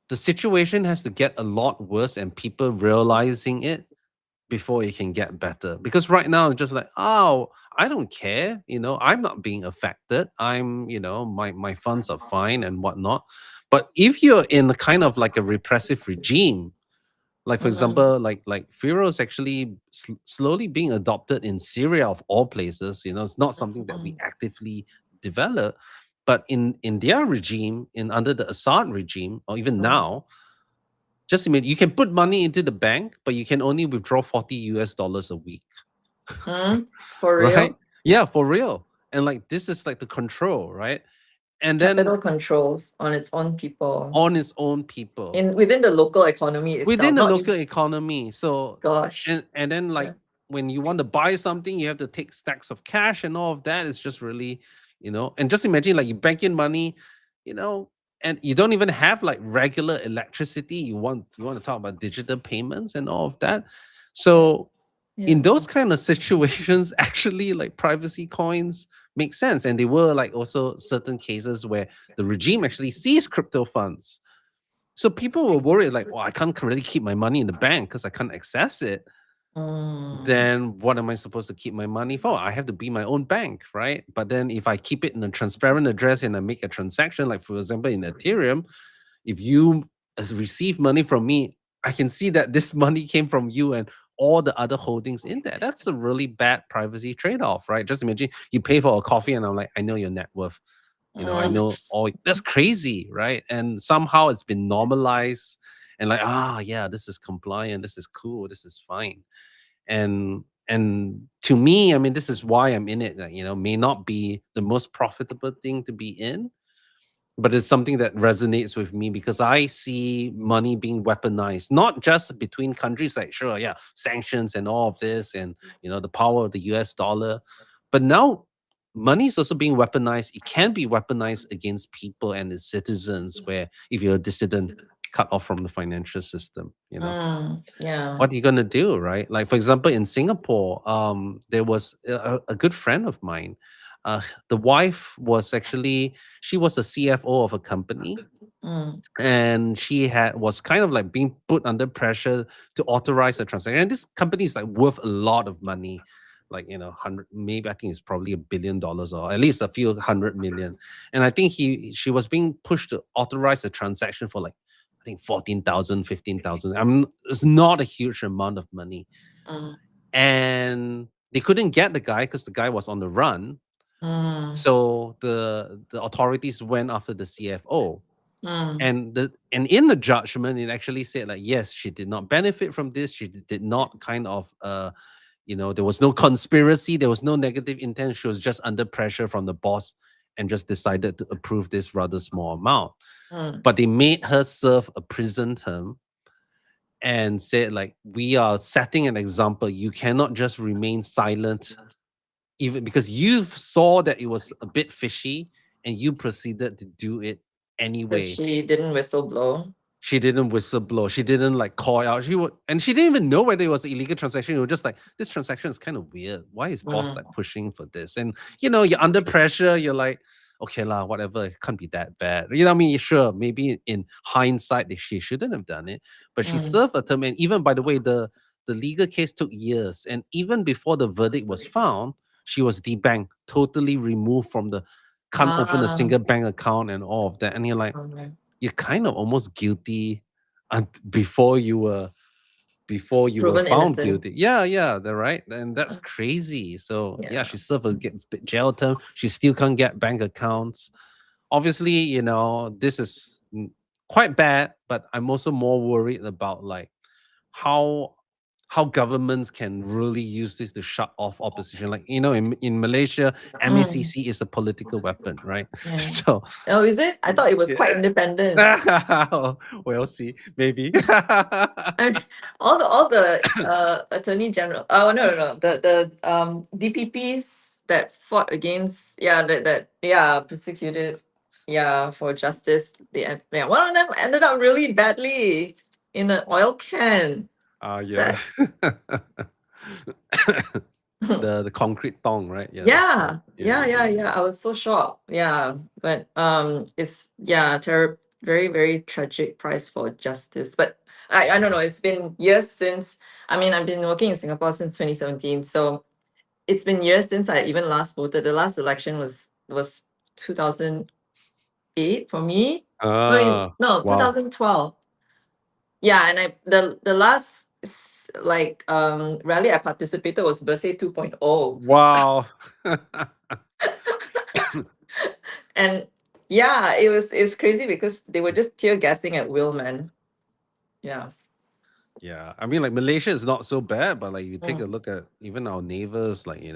the situation has to get a lot worse and people realizing it before it can get better. Because right now it's just like, oh, I don't care, I'm not being affected. I'm, my funds are fine and whatnot. But if you're in a kind of like a repressive regime, like for example, like Firo is actually slowly being adopted in Syria of all places. It's not something that we actively develop, but in their regime, in under the Assad regime, or even now, just imagine you can put money into the bank, but you can only withdraw $40 a week, For right? real? Yeah, for real. And like this is like the control, right? And then Capital controls on its own people on its own people within the local economy within itself, the not local economy. So gosh. and then like Yeah. when you want to buy something, you have to take stacks of cash and all of that. It's just really, and just imagine like you bank in money, you know, and you don't even have like regular electricity. You want to talk about digital payments and all of that. So in Yeah. those kind of situations, actually like privacy coins make sense. And there were like also certain cases where the regime actually seized crypto funds. So people were worried, like, well, I can't really keep my money in the bank because I can't access it. Then what am I supposed to keep my money for? I have to be my own bank, right? But then if I keep it in a transparent address and I make a transaction, like for example in Ethereum, if you receive money from me, I can see that this money came from you and all the other holdings in there. That's a really bad privacy trade-off, right? Just imagine you pay for a coffee and I'm like, I know your net worth. I know all that's crazy, right? And somehow it's been normalized and like, yeah, this is compliant, this is cool, this is fine. And to me, I mean, this is why I'm in it. That, may not be the most profitable thing to be in, but it's something that resonates with me because I see money being weaponized, not just between countries, like sure, yeah, sanctions and all of this, and the power of the US dollar, but now money is also being weaponized. It can be weaponized against people and its citizens, where if you're a dissident, cut off from the financial system, Yeah. what are you gonna do, right? Like for example, in Singapore, there was a good friend of mine. The wife was actually she was a CFO of a company, and she was kind of like being put under pressure to authorize a transaction. And this company is like worth a lot of money, like hundred, maybe I think it's probably $1 billion or at least a few hundred million. And I think she was being pushed to authorize a transaction for like I think 14,000, 15,000. I mean, it's not a huge amount of money, and they couldn't get the guy because the guy was on the run. So the authorities went after the CFO, and in the judgment it actually said like yes, she did not benefit from this, she did not kind of there was no conspiracy, there was no negative intent, she was just under pressure from the boss and just decided to approve this rather small amount. But they made her serve a prison term and said like, we are setting an example, you cannot just remain silent even because you saw that it was a bit fishy and you proceeded to do it But anyway. she didn't whistle blow. She didn't whistleblow. She didn't like call out. And she didn't even know whether it was an illegal transaction. It was just like, this transaction is kind of weird. Why is boss like pushing for this? And you're under pressure. You're like, okay lah, whatever. It can't be that bad. You know what I mean? Sure, maybe in hindsight she shouldn't have done it, but she served a term. And even by the way, the legal case took years. And even before the verdict was found, she was debanked, totally removed from the can't open a single bank account and all of that. And you're like, you're kind of almost guilty before you were Proven found innocent. guilty. Yeah, they're right. And that's crazy. So yeah, she served a jail term. She still can't get bank accounts. Obviously, this is quite bad, but I'm also more worried about like how governments can really use this to shut off opposition. Like, in Malaysia, MACC is a political weapon, right? So Oh, is it? I thought it was quite yeah. independent. We'll see, maybe. And all the attorney general. Oh no, the DPPs that fought against that persecuted for justice. One of them ended up really badly in an oil can. Yeah. Sad. The concrete tong, right? Yeah. I was so shocked. Yeah, but it's very very tragic price for justice. But I don't know. It's been years since. I mean, I've been working in Singapore since 2017, so it's been years since I even last voted. The last election was 2008 for me. Ah, No, wow. 2012. Yeah, and the last rally I participated was Versailles 2.0. Wow. And yeah, it's crazy because they were just tear gassing at will, man. Yeah. Yeah, I mean, like Malaysia is not so bad, but like you take a Mm. look at even our neighbors, like in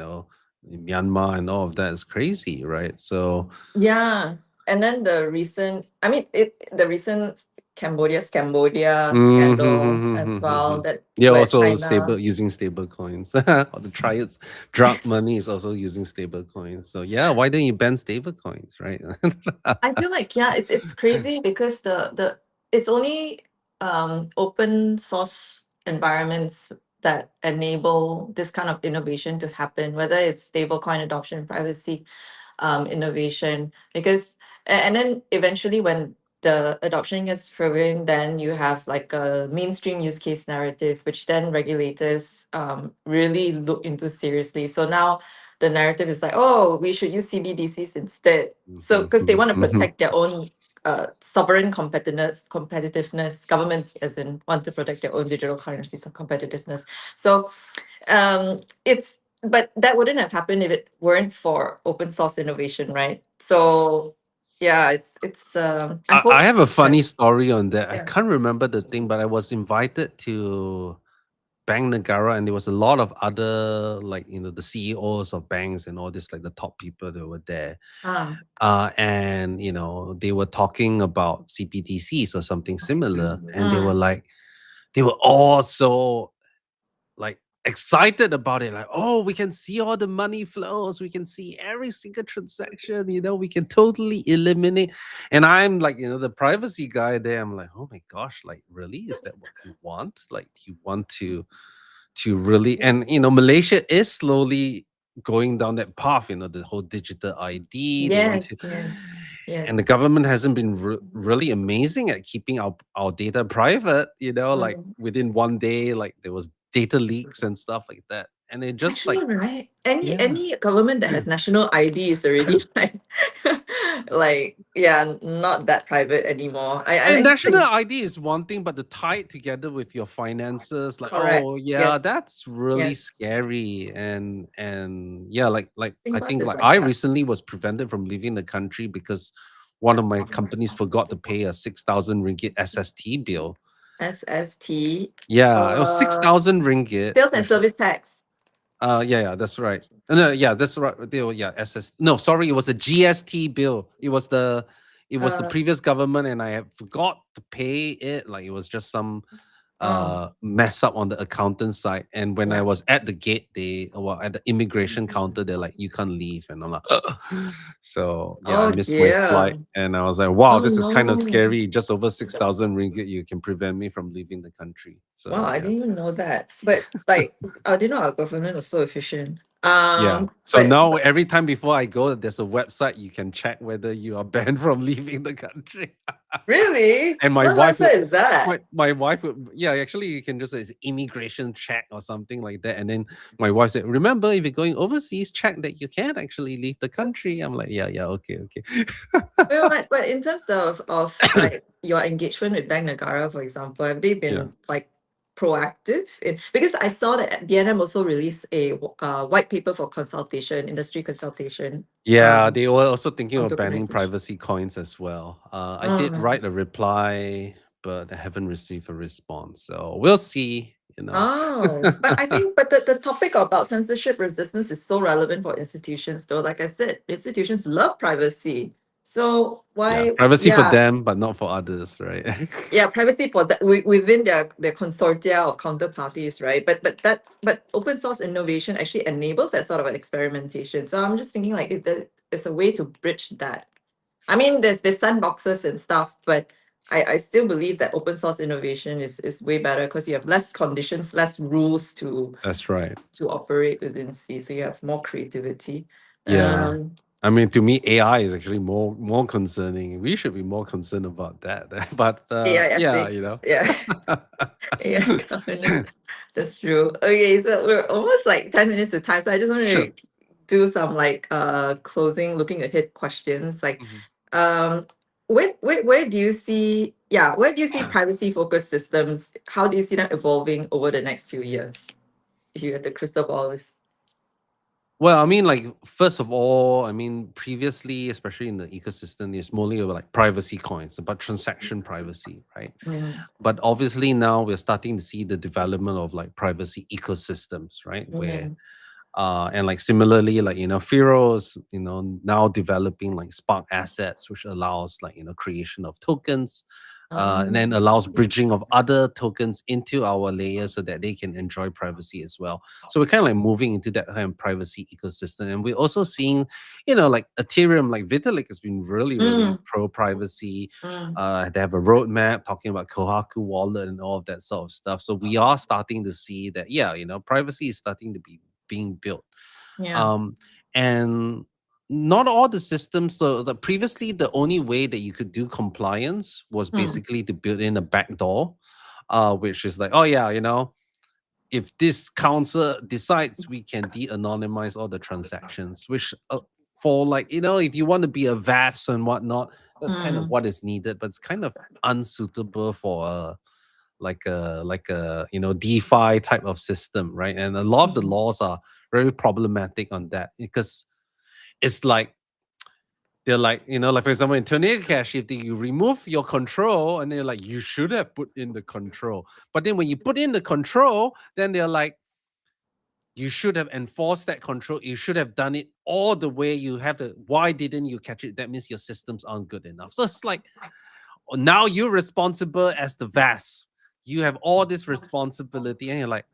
Myanmar and all of that is crazy, right? So, Yeah. And then the recent Cambodia scandal as well, mhm. that They're where also China. stable using stable coins. Or the triads drug money is also using stable coins. So yeah, why don't you ban stable coins, right? I feel like, yeah, it's crazy because the it's only open source environments that enable this kind of innovation to happen, whether it's stablecoin adoption, privacy, innovation. Because and then eventually when the adoption gets proven, then you have like a mainstream use case narrative, which then regulators really look into seriously. So now the narrative is like, oh, we should use CBDCs instead. So Mhm, because they mhm, want to mhm. protect their own sovereign competitiveness, governments as in want to protect their own digital currencies of competitiveness. So it's but that wouldn't have happened if it weren't for open source innovation, right? So yeah, it's I I hope have a that. funny story on that. I Yeah. can't remember the thing, but I was invited to Bank Negara, and there was a lot of other, like, the CEOs of banks and all this, like the top people that were there. Ah. And they were talking about CBDCs or something similar, and they were Mm. like, they were all so like excited about it, like, oh, we can see all the money flows, we can see every single transaction, we can totally eliminate. And I'm like, the privacy guy there, I'm like, oh my gosh, like, really, is that what you want? Like, do you want to really? And Malaysia is slowly going down that path, the whole digital ID, they want to. Yes, yes, And the yes. government hasn't been really amazing at keeping our data private, like Mm. within one day, like there was data leaks and stuff like that. And it just Actually, like, right? Any yeah. any government that has national ID is already like yeah, not that private anymore. I And just national think ID is one thing, but to tie it together with your finances, like, correct. oh yeah, Yes, that's really yes. scary. And yeah, like I Singpass think, is like, like I that. recently was prevented from leaving the country because one of my companies forgot to pay a 6,000 ringgit SST bill. SST, Yeah, it was 6,000 ringgit, sales and which service tax. yeah, that's right. No, yeah, that's right. Yeah, No, sorry, it was a GST bill. It was the Uh, previous government, and I had forgot to pay it. Like, it was just some oh, mess up on the accountant side. And when I yeah. was at the gate, at the immigration counter, they're like, you can't leave. And I'm like, so yeah, I Oh missed my flight. dear. And I was like, wow, Oh this is kind of no. scary. Just over 6,000 ringgit, you can prevent me from leaving the country. Wow, So I yeah. didn't even know that. But like, I didn't know our government was so efficient. Yeah. So But now every time before I go, there's a website you can check whether you are banned from leaving the country. really, And my what wife would website is that? my wife would, yeah, actually you can just say it's immigration check or something like that. And then my wife said, remember, if you're going overseas, check that you can actually leave the country. I'm like, yeah, okay, okay. Well, but in terms of like your engagement with Bank Negara, for example, have they Yeah. been like proactive in, because I saw that BNM also released a white paper for consultation, industry consultation, Yeah, they were also thinking on of banning tokenization. privacy coins as well. I did Mm. write a reply, but I haven't received a response. So we'll see. Oh, but I think, but the topic about censorship resistance is so relevant for institutions, though. Like I said, institutions love privacy. So Yeah, why, privacy for yeah, them, but not for others, right? yeah, privacy for that within their consortia of counterparties, right? But open source innovation actually enables that sort of experimentation. So I'm just thinking like if there's a way to bridge that. I mean, there's sandboxes and stuff, but I still believe that open source innovation is way better because you have less conditions, less rules That's right. to operate within C, so you have more creativity. Yeah. Um, I mean, to me, AI is actually more concerning. We should be more concerned about that. But AI yeah, ethics, yeah, AI governance. That's true. Okay, so we're almost like 10 minutes to time, so I just want Sure. to do some like closing, looking ahead questions. Like, Mhm. um, where do you see, where do you see privacy focused systems? How do you see them evolving over the next few years? If you had the crystal ball is Well, I mean, like, first of all, I mean, previously, especially in the ecosystem, there's mostly about like privacy coins, about transaction privacy, right? mm, But obviously now we're starting to see the development of like privacy ecosystems, right? Where mm, and like similarly, like Firo is now developing like Spark assets, which allows like creation of tokens, and then um, allows bridging of other tokens into our layer so that they can enjoy privacy as well. So we're kind of like moving into that kind of privacy ecosystem, and we're also seeing, like Ethereum, like Vitalik has been really, really mm, pro privacy. mm, They have a roadmap talking about Kohaku wallet and all of that sort of stuff. So we are starting to see that, yeah, privacy is starting to be being built. yeah. Um, and not all the systems, so the previously the only way that you could do compliance was Mm, basically to build in a backdoor, which is like, oh yeah, if this council decides, we can de-anonymize all the transactions, which for like, if you want to be a VAFs and whatnot, that's kind of mm, what is needed, but it's kind of unsuitable for like a DeFi type of system, right? And a lot of the mm, laws are very problematic on that because it's like they're like, like for example in Tornado Cash, if you remove your control, and they're like, you should have put in the control. But then when you put in the control, then they're like, you should have enforced that control. You should have done it all the way. You have to. Why didn't you catch it? That means your systems aren't good enough. So it's like, now you're responsible as the VAS. You have all this responsibility, and you're like,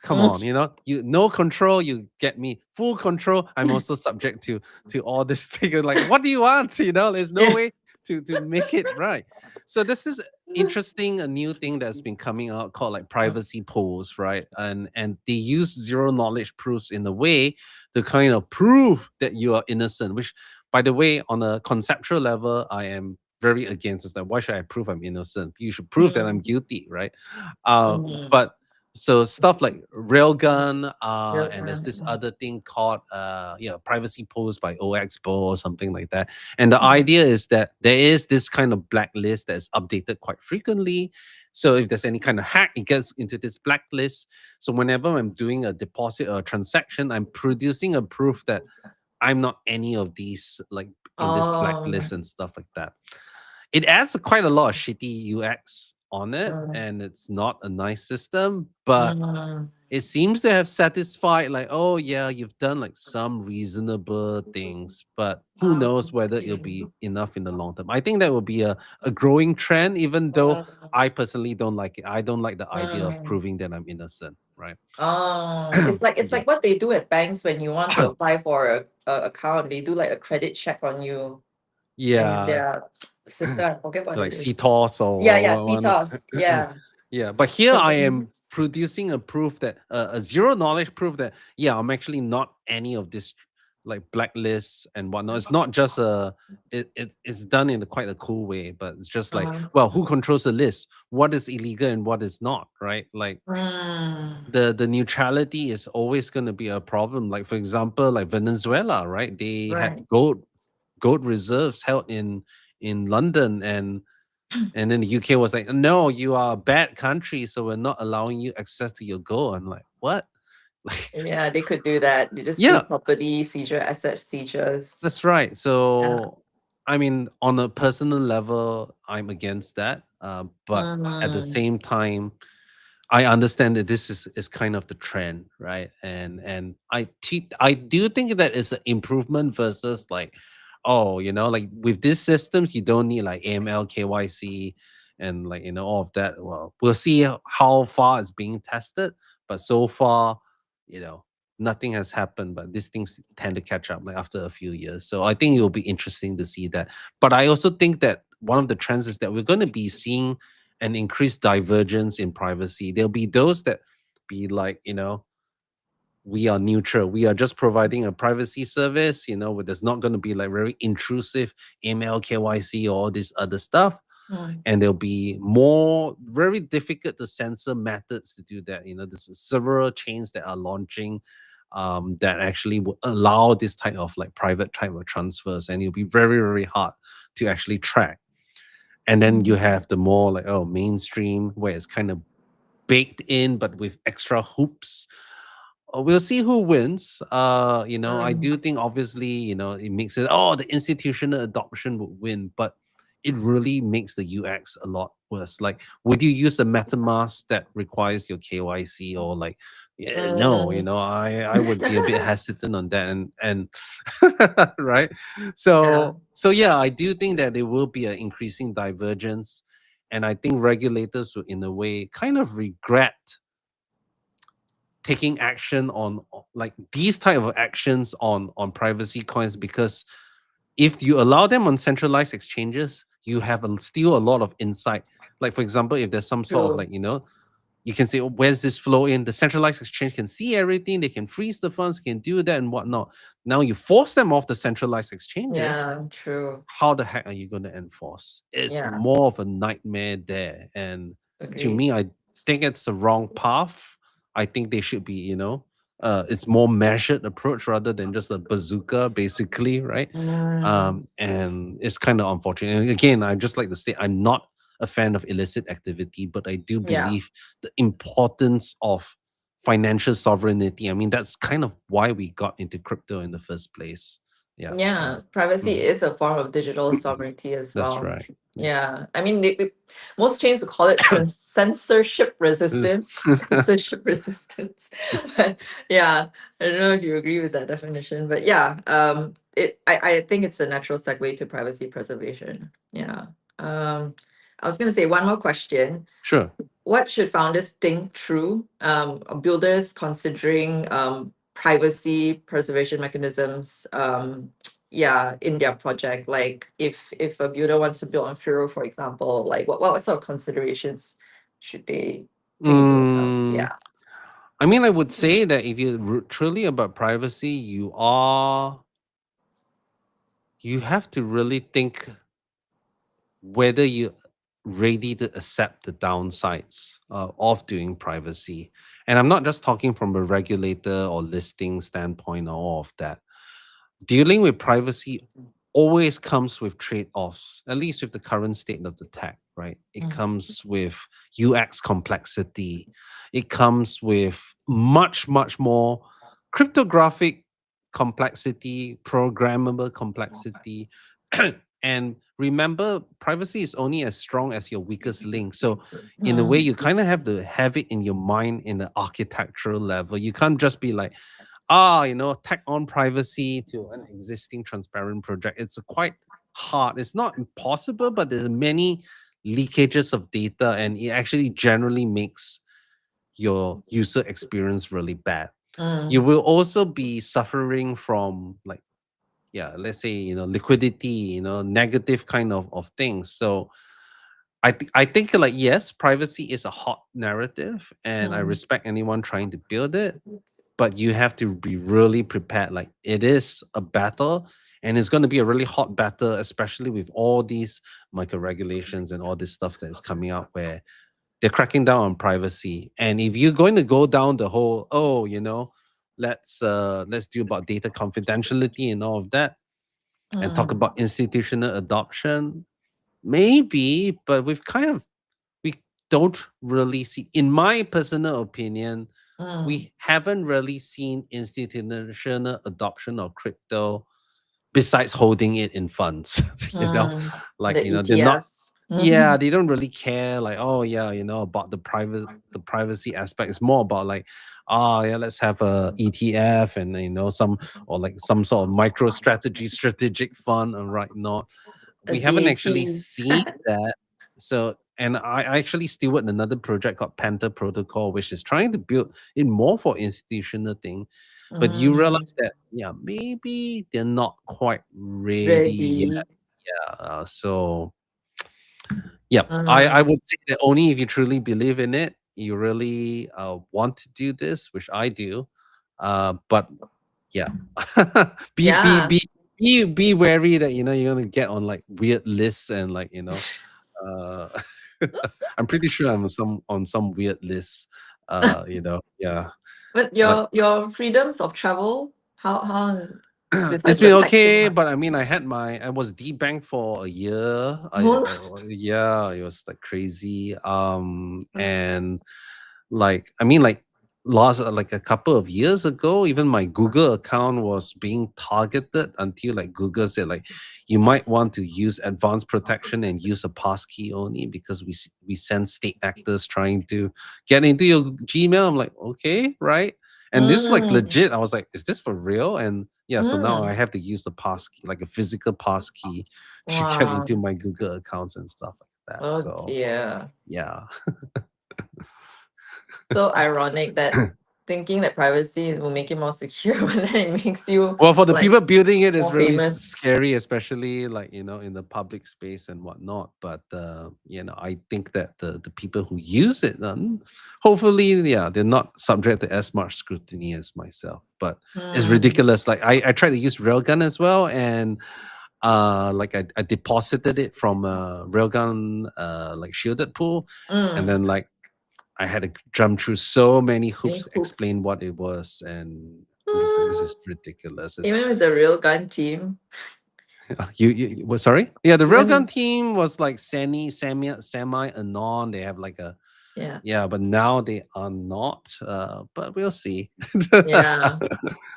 come on, mm, you no control, you get me full control. I'm also subject to all this thing. You're like, what do you want? There's no yeah. way to make it right. So this is interesting, a new thing that's been coming out called like privacy pools, right? And they use zero knowledge proofs in a way to kind of prove that you are innocent, which, by the way, on a conceptual level, I am very against. It's like, why should I prove I'm innocent? You should prove that I'm Mm, guilty, right? mm, But so stuff like railgun, real and there's time. this other thing called privacy post by OXBO or something like that. And the Mm, idea is that there is this kind of blacklist that is updated quite frequently. So if there's any kind of hack, it gets into this blacklist. So whenever I'm doing a deposit or a transaction, I'm producing a proof that I'm not any of these, like in this oh, blacklist and stuff like that. It adds quite a lot of shitty UX on it, mm, and it's not a nice system, but mm, it seems to have satisfied, like, oh yeah, you've done like some reasonable things, but who knows whether it'll okay. be enough in the long term. I think that will be a growing trend, even though Mm, I personally don't like it. I don't like the idea of mm. proving that I'm innocent, right? Oh, it's Yeah. like what they do at banks when you want to apply for a account. They do like a credit check on you and Yeah. their system. I forget what Like it is. CTOS Yeah, or yeah, one. CTOS. Yeah. Yeah, but here So I then, am producing a proof that a zero knowledge proof that, yeah, I'm actually not any of this, like blacklists and whatnot. It's not just it's done in quite a cool way, but it's just like, um, well, who controls the list? What is illegal and what is not, right? Like mm, the neutrality is always going to be a problem. Like for example, like Venezuela, right? They had right. gold reserves held in London, and then the UK was like, no, you are a bad country, so we're not allowing you access to your gold. I'm like, what? Like, Yeah, they could do that. They just do yeah, property seizure, asset seizures. that's right. Yeah. So, I mean, on a personal level, I'm against that. But at the Mm, same time, I understand that this is kind of the trend, right? And I do think that is an improvement versus like, oh, like with these systems, you don't need like AML, KYC, and like all of that. Well, we'll see how far it's being tested, but so far, you know, nothing has happened. But these things tend to catch up like after a few years. So I think it will be interesting to see that. But I also think that one of the trends is that we're going to be seeing an increased divergence in privacy. There'll be those that be like, we are neutral. We are just providing a privacy service, where there's not going to be like very intrusive email, KYC, or all this other stuff. mm, And there'll be more very difficult to censor methods to do that. There's several chains that are launching that actually will allow this type of like private type of transfers, and it'll be very, very hard to actually track. And then you Mm. have the more like, oh, mainstream, where it's kind of baked in but with extra hoops. We'll see who wins. I Mm. do think obviously, it makes it, oh, the institutional adoption would win, but it really makes the UX a lot worse. Like, would you use a MetaMask that requires your KYC, or like, yeah, no, Mm. I would be a bit hesitant on that, and right. Yeah. So yeah, I do think that there will be an increasing divergence, and I think regulators will, in a way, kind of regret taking action on like these type of actions on privacy coins, because if you allow them on centralized exchanges, you have still a lot of insight. Like, for example, if there's some sort of True. like, you can say, "Oh, where's this flow in?" The centralized exchange can see everything, they can freeze the funds, can do that and whatnot. Now you force them off the centralized exchanges, Yeah. True. how the heck are you going to enforce? It's Yeah. more of a nightmare there. And to Agreed. me, I think it's the wrong path. I think they should be, it's more measured approach rather than just a bazooka, basically, right? Mm. And it's kind of unfortunate. And again, I just like to say, I'm not a fan of illicit activity, but I do Yeah. believe the importance of financial sovereignty. I mean, that's kind of why we got into crypto in the first place. Yeah. Yeah, privacy Mhm. is a form of digital sovereignty as That's well. right. Yeah. Yeah, I mean, most chains would call it censorship resistance. Censorship resistance. But yeah, I don't know if you agree with that definition, but yeah, I think it's a natural segue to privacy preservation. Yeah. I was going to say one more question. Sure. What should founders think through, or builders considering privacy preservation mechanisms, yeah, in their project? Like if a builder wants to build on Firo, for example, like what sort of considerations should they take into account? Mm, Yeah. I mean, I would say that if you're truly about privacy, you have to really think whether you're ready to accept the downsides of doing privacy. And I'm not just talking from a regulator or listing standpoint or all of that. Dealing with privacy always comes with trade-offs, at least with the current state of the tech, right? It Mm. comes with UX complexity. It comes with much, much more cryptographic complexity, programmable complexity. And remember, privacy is only as strong as your weakest link. So, in a way, Mm. you kind of have to have it in your mind in the architectural level. You can't just be like, tag on privacy to an existing transparent project. It's quite hard. It's not impossible, but there's many leakages of data, and it actually generally makes your user experience really bad. You Mm. will also be suffering from, like, yeah, let's say, liquidity, negative kind of things. So I think, like, yes, privacy is a hot narrative, and I Mm. respect anyone trying to build it, but you have to be really prepared. Like, it is a battle, and it's going to be a really hot battle, especially with all these micro regulations and all this stuff that is coming out, where they're cracking down on privacy. And if you're going to go down the whole, oh, let's do about data confidentiality and all of that, and talk Mm. about institutional adoption, maybe, but we don't really see, in my personal opinion, Mm. we haven't really seen institutional adoption of crypto besides holding it in funds. Mm. Like, The they're not, ETFs. yeah, they don't really care, like, oh yeah, about the privacy aspect. It's more about like, oh yeah, let's have a ETF, and some, or like some sort of micro strategy strategic fund and right not. A We haven't actually DAT. seen that. So, and I actually steward another project called Panther Protocol, which is trying to build it more for institutional thing. But you Mm. realize that, yeah, maybe they're not quite ready yet. Ready. So, yep, I Mm. would say that only if you truly believe in it, you really want to do this, which I do. But yeah, be be Yeah. be be wary that you're gonna get on like weird lists, and like, uh, I'm pretty sure I'm on some weird lists. Yeah, But like, your freedoms of travel, how is It's besides been the taxing okay, one? but I mean, I was debanked for a year. Oh, Yeah, it was like crazy. And like I mean, like last like a couple of years ago, even my Google account was being targeted until like Google said like you might want to use advanced protection and use a passkey only because we send state actors trying to get into your Gmail. I'm like, okay, right? And this is like mm, legit. I was like, is this for real? And yeah, so now I mm. have to use the passkey, like a physical passkey, to get into Wow. my Google accounts and stuff like that. Oh So dear. yeah. So ironic that thinking that privacy will make you more secure, but then it makes you Well, for the like people building it, it's more really famous. scary, especially like in the public space and whatnot. But I think that the people who use it, hopefully, yeah, they're not subject to as much scrutiny as myself. But it's Mm, ridiculous. Like I tried to use Railgun as well, and like I deposited it from a Railgun like shielded pool, and mm. then like I had to jump through so many Any hoops to hoops. explain what it was, and I'm just like, this Mm, is ridiculous. It's even with the real gun team, you what, sorry? Yeah, the Railgun even team was like semi anon. They have like a yeah, yeah, but now they are not. But we'll see. yeah.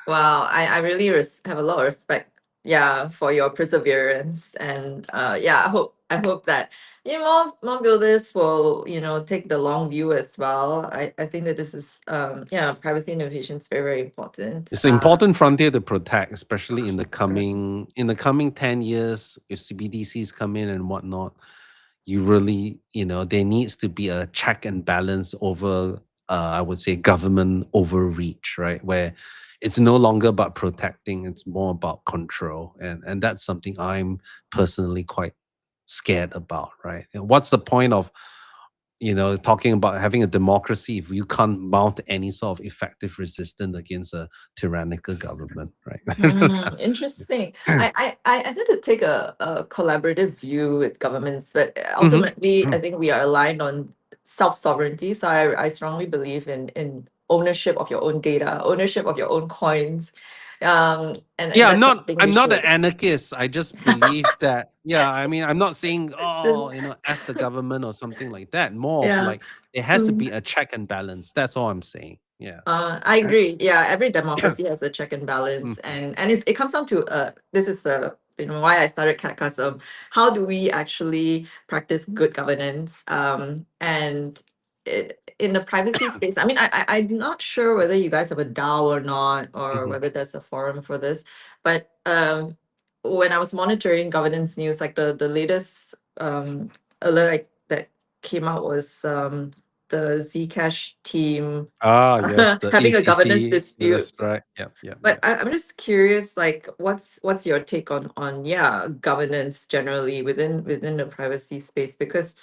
Wow, I really have a lot of respect, yeah, for your perseverance, and yeah, I hope that more builders will take the long view as well. I think that this is yeah, privacy innovation is very very important. It's an important frontier to protect, especially in the coming 10 years, if CBDCs come in and whatnot. You really, there needs to be a check and balance over, I would say, government overreach, right? Where it's no longer about protecting; it's more about control, and that's something I'm personally quite scared about, right? And what's the point of talking about having a democracy if you can't mount any sort of effective resistance against a tyrannical government, right? Interesting. I tend to take a collaborative view with governments, but Hmm. ultimately, I think we are aligned on self-sovereignty. So I strongly believe in ownership of your own data, ownership of your own coins. And Yeah, I'm that's not something we I'm not an should. anarchist. I just believe that, yeah, I mean, I'm not saying, Just- oh, F the government or something like that. More of yeah. like it has to Mm. be a check and balance. That's all I'm saying. Yeah. I agree. Yeah, every democracy has a check and balance, Mhm. and it comes down to this is why I started KatKast. How do we actually practice good governance? And in the privacy space, I mean, I'm not sure whether you guys have a DAO or not, or Mhm. whether there's a forum for this. But when I was monitoring governance news, like the latest alert that came out was the Zcash team Ah, yes, the having a governance ECC. That's dispute. right. Yep, yep, But yep. I'm just curious, like, what's your take on yeah, governance generally within the privacy space? Because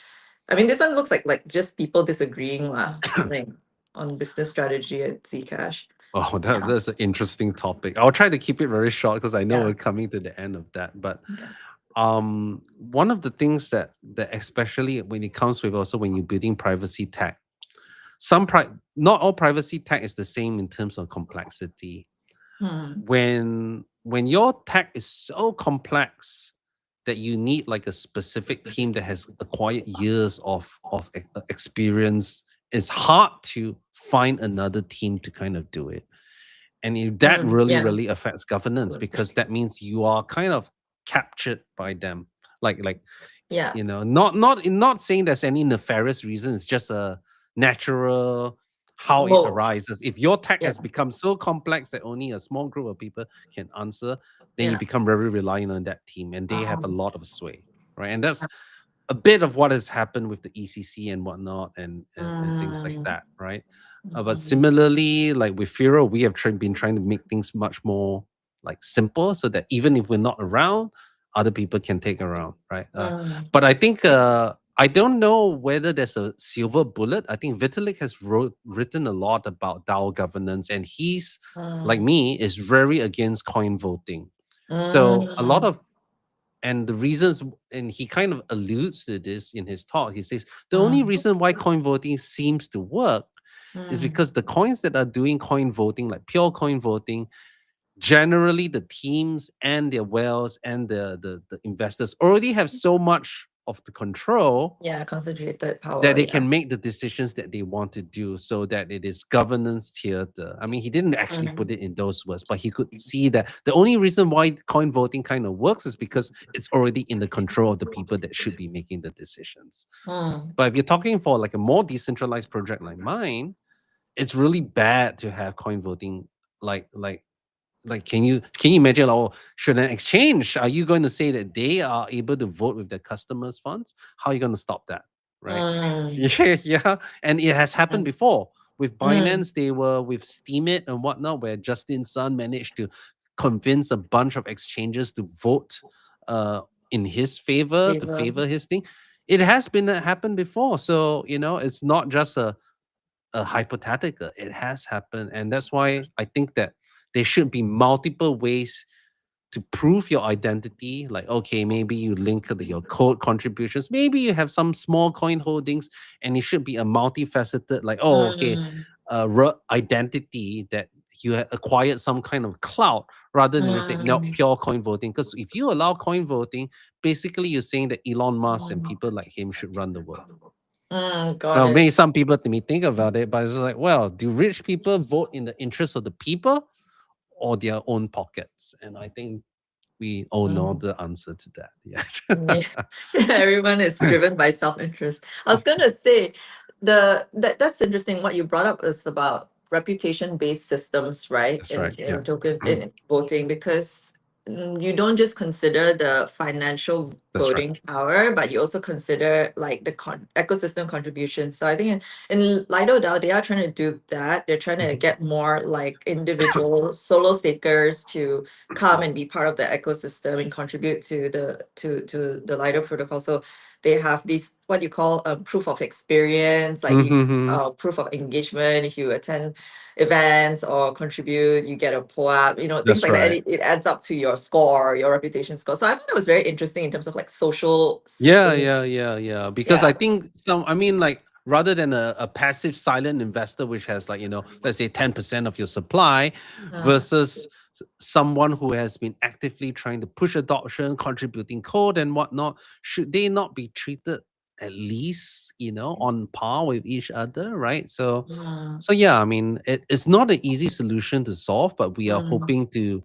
I mean, this one looks like just people disagreeing lah, like on business strategy at Zcash. Oh, Yeah, that's an interesting topic. I'll try to keep it very short because I know yeah, we're coming to the end of that. But yeah. one of the things that especially when it comes with also when you're building privacy tech, not all privacy tech is the same in terms of complexity. Hmm. When your tech is so complex that you need like a specific team that has acquired years of experience, it's hard to find another team to kind of do it. And if that really Yeah, really affects governance, because that means you are kind of captured by them, like yeah. not saying there's any nefarious reason. It's just a natural how it Both. arises. If your tech Yeah, has become so complex that only a small group of people can answer, then you yeah. become very reliant on that team, and they have a Um, lot of sway, right? And that's a bit of what has happened with the ECC and whatnot, and things like mm, that, right? But mhm, similarly, like with Firo, we have been trying to make things much more like simple, so that even if we're not around, other people can take around, right? mm, But I think I don't know whether there's a silver bullet. I think Vitalik has written a lot about DAO governance, and he's like mm, me is very against coin voting. So a lot mm, of and the reasons, and he kind of alludes to this in his talk. He says the only mm, reason why coin voting seems to work is mm, because the coins that are doing coin voting, like pure coin voting, generally the teams and their wells and the investors already have so much of the control Yeah, concentrated that power. they Yeah. can make the decisions that they want to do, so that it is governance theater. I mean, he didn't actually put it in those words, but he could see that the only reason why coin voting kind of works is because it's already in the control of the people that should be making the decisions. Mm. But if you're talking for like a more decentralized project like mine, it's really bad to have coin voting. Like like like can you imagine, oh, should an exchange, are you going to say that they are able to vote with their customers funds? How are you going to stop that, right? Mm. Yeah, yeah. And it has happened Mm. before with Mm. Binance. They were with Steemit and whatnot, where Justin Sun managed to convince a bunch of exchanges to vote uh in his favor, to Favor. favor his thing. It has been happened before, so it's not just a hypothetical. It has happened, and that's why I think that there should be multiple ways to prove your identity. Like, okay, maybe you link your code contributions, maybe you have some small coin holdings, and it should be a multifaceted, like, oh, okay, Mm. identity that you have acquired some kind of clout, rather than say no, Mm. pure coin voting. Because if you allow coin voting, basically you're saying that Elon Musk and people like him should run the world. Got Well, it. maybe some people may think about it, but it's like, well, do rich people vote in the interest of the people or their own pockets? And I think we all know Mm. the answer to that. Yeah. Yeah. Everyone is driven by self-interest. I was gonna say that's interesting. What you brought up is about reputation-based systems, right? That's In right. Yeah. in token in voting, because you don't just consider the financial That's right. voting power, but you also consider like the ecosystem contribution. So I think in Lido DAO, they are trying to do that. They're trying to Mhm. get more like individual solo stakers to come and be part of the ecosystem and contribute to the Lido protocol. So they have these what you call a proof of experience, like you Mhm. proof of engagement. If you attend events or contribute, you get a POAP, things That's like that. And right. it adds up to your score, your reputation score. So I thought it was very interesting in terms of like social Yeah, systems. yeah, yeah, yeah. Because Yeah. I think I mean, like, rather than a passive silent investor, which has, like, let's say 10% of your supply, Uh, versus someone who has been actively trying to push adoption, contributing code and whatnot, should they not be treated at least, on par with each other, right? So, mm, so yeah, I mean, it's not an easy solution to solve, but we are mm, hoping to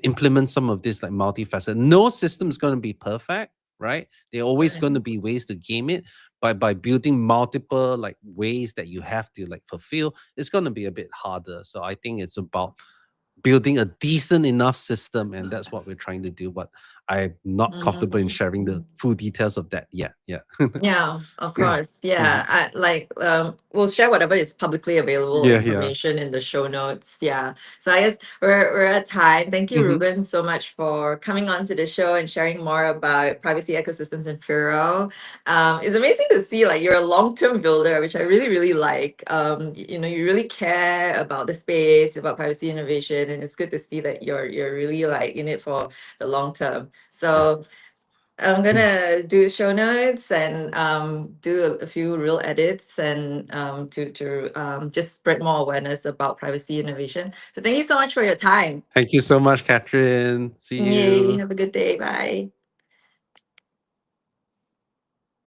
implement some of this, like, multifaceted. No system is going to be perfect, right? There are always right. going to be ways to game it, but by building multiple, like, ways that you have to, like, fulfill, it's going to be a bit harder. So I think it's about building a decent enough system, and that's what we're trying to do. But I'm not comfortable in Mm. sharing the full details of that yet. Yeah. Yeah, of course. Yeah, Mhm. we'll share whatever is publicly available Yeah, yeah. information in the show notes. Yeah. So I guess we're at time. Thank you, Hmm. Reuben, so much for coming on to the show and sharing more about privacy ecosystems in Firo. It's amazing to see like you're a long-term builder, which I really, really like. You really care about the space, about privacy innovation, and it's good to see that you're really like in it for the long term. Yeah. So I'm gonna do show notes and do a few real edits and to just spread more awareness about privacy innovation. So thank you so much for your time. Thank you so much, Catherine. See Yay, you. have a good day. Bye.